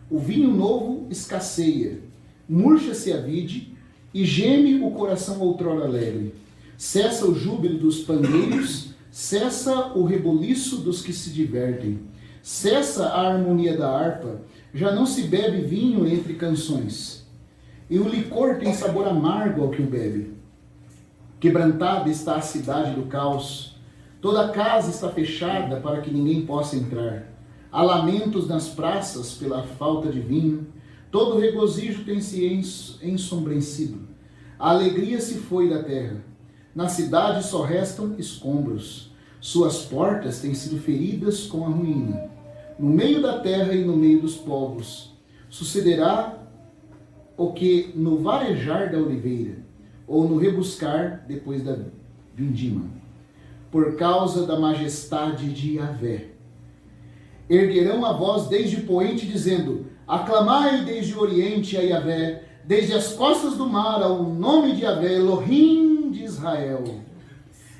O vinho novo escasseia, murcha-se a vide, e geme o coração outrora alegre. Cessa o júbilo dos pandeiros, cessa o rebuliço dos que se divertem. Cessa a harmonia da harpa, já não se bebe vinho entre canções. E o licor tem sabor amargo ao que o bebe. Quebrantada está a cidade do caos. Toda a casa está fechada para que ninguém possa entrar. Há lamentos nas praças pela falta de vinho. Todo regozijo tem se ensombrecido. A alegria se foi da terra. Na cidade só restam escombros. Suas portas têm sido feridas com a ruína. No meio da terra e no meio dos povos sucederá o que no varejar da oliveira, ou no rebuscar depois da vindima, por causa da majestade de Yahvé. Erguerão a voz desde o poente, dizendo: aclamai desde o oriente a Yahvé, desde as costas do mar ao nome de Yahvé, Elohim de Israel.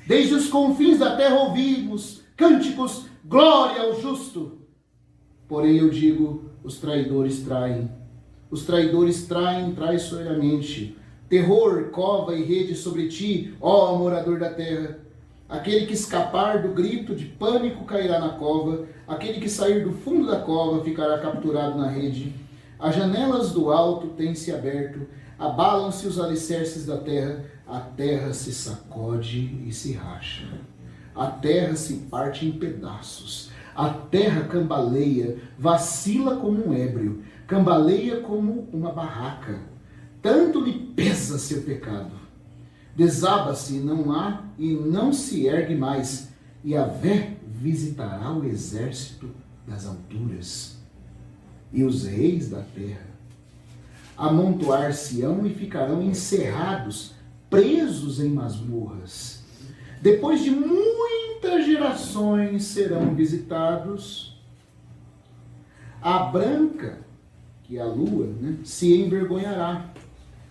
Desde os confins da terra ouvimos cânticos, glória ao justo. Porém eu digo, os traidores traem. Os traidores traem traiçoeiramente. Terror, cova e rede sobre ti, ó morador da terra. Aquele que escapar do grito de pânico cairá na cova. Aquele que sair do fundo da cova ficará capturado na rede. As janelas do alto têm-se aberto. Abalam-se os alicerces da terra. A terra se sacode e se racha. A terra se parte em pedaços. A terra cambaleia, vacila como um ébrio, cambaleia como uma barraca. Tanto lhe pesa seu pecado. Desaba-se e não se ergue mais. E Yahvé visitará o exército das alturas. E os reis da terra amontoar-se-ão e ficarão encerrados, presos em masmorras. Depois de muitas gerações serão visitados. A branca, que é a lua, se envergonhará.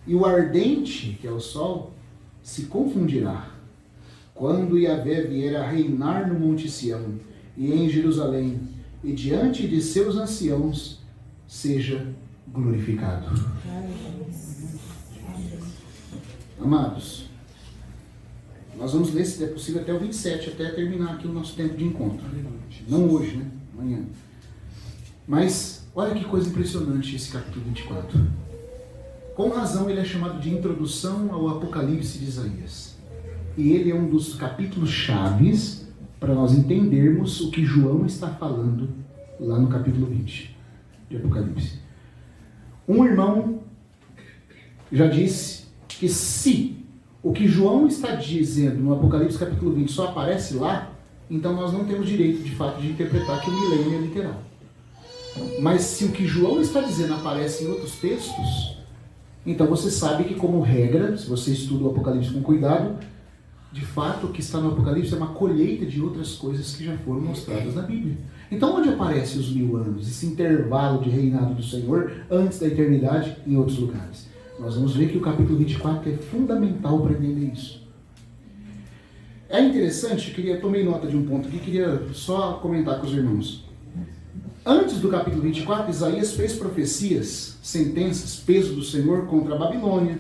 E o ardente, que é o sol, se confundirá. Quando Yahvé vier a reinar no Monte Sião e em Jerusalém, e diante de seus anciãos, seja glorificado. Amados, nós vamos ler, se é possível, até o 27, até terminar aqui o nosso tempo de encontro. Não hoje, amanhã. Mas, olha que coisa impressionante esse capítulo 24. Com razão, ele é chamado de Introdução ao Apocalipse de Isaías. E ele é um dos capítulos chaves para nós entendermos o que João está falando lá no capítulo 20 de Apocalipse. Um irmão já disse que se o que João está dizendo no Apocalipse capítulo 20 só aparece lá, então nós não temos direito, de fato, de interpretar que o milênio é literal. Mas se o que João está dizendo aparece em outros textos, então você sabe que, como regra, se você estuda o Apocalipse com cuidado, de fato o que está no Apocalipse é uma colheita de outras coisas que já foram mostradas na Bíblia. Então onde aparecem os 1000 anos, esse intervalo de reinado do Senhor antes da eternidade em outros lugares? Nós vamos ver que o capítulo 24 é fundamental para entender isso. É interessante, tomei nota de um ponto aqui, queria só comentar com os irmãos. Antes do capítulo 24, Isaías fez profecias, sentenças, peso do Senhor contra a Babilônia,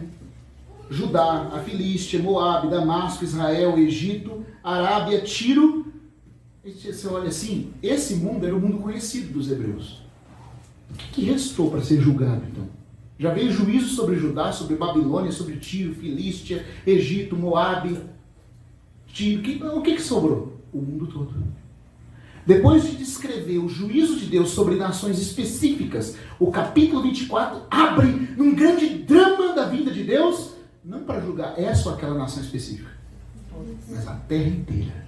Judá, a Filístia, Moabe, Damasco, Israel, Egito, Arábia, Tiro. E você olha assim, esse mundo era o mundo conhecido dos hebreus. O que restou para ser julgado então? Já veio juízo sobre Judá, sobre Babilônia, sobre Tiro, Filístia, Egito, Moabe, Tiro. O que sobrou? O mundo todo. Depois de descrever o juízo de Deus sobre nações específicas, o capítulo 24 abre num grande drama da vida de Deus, não para julgar essa ou aquela nação específica, mas a terra inteira.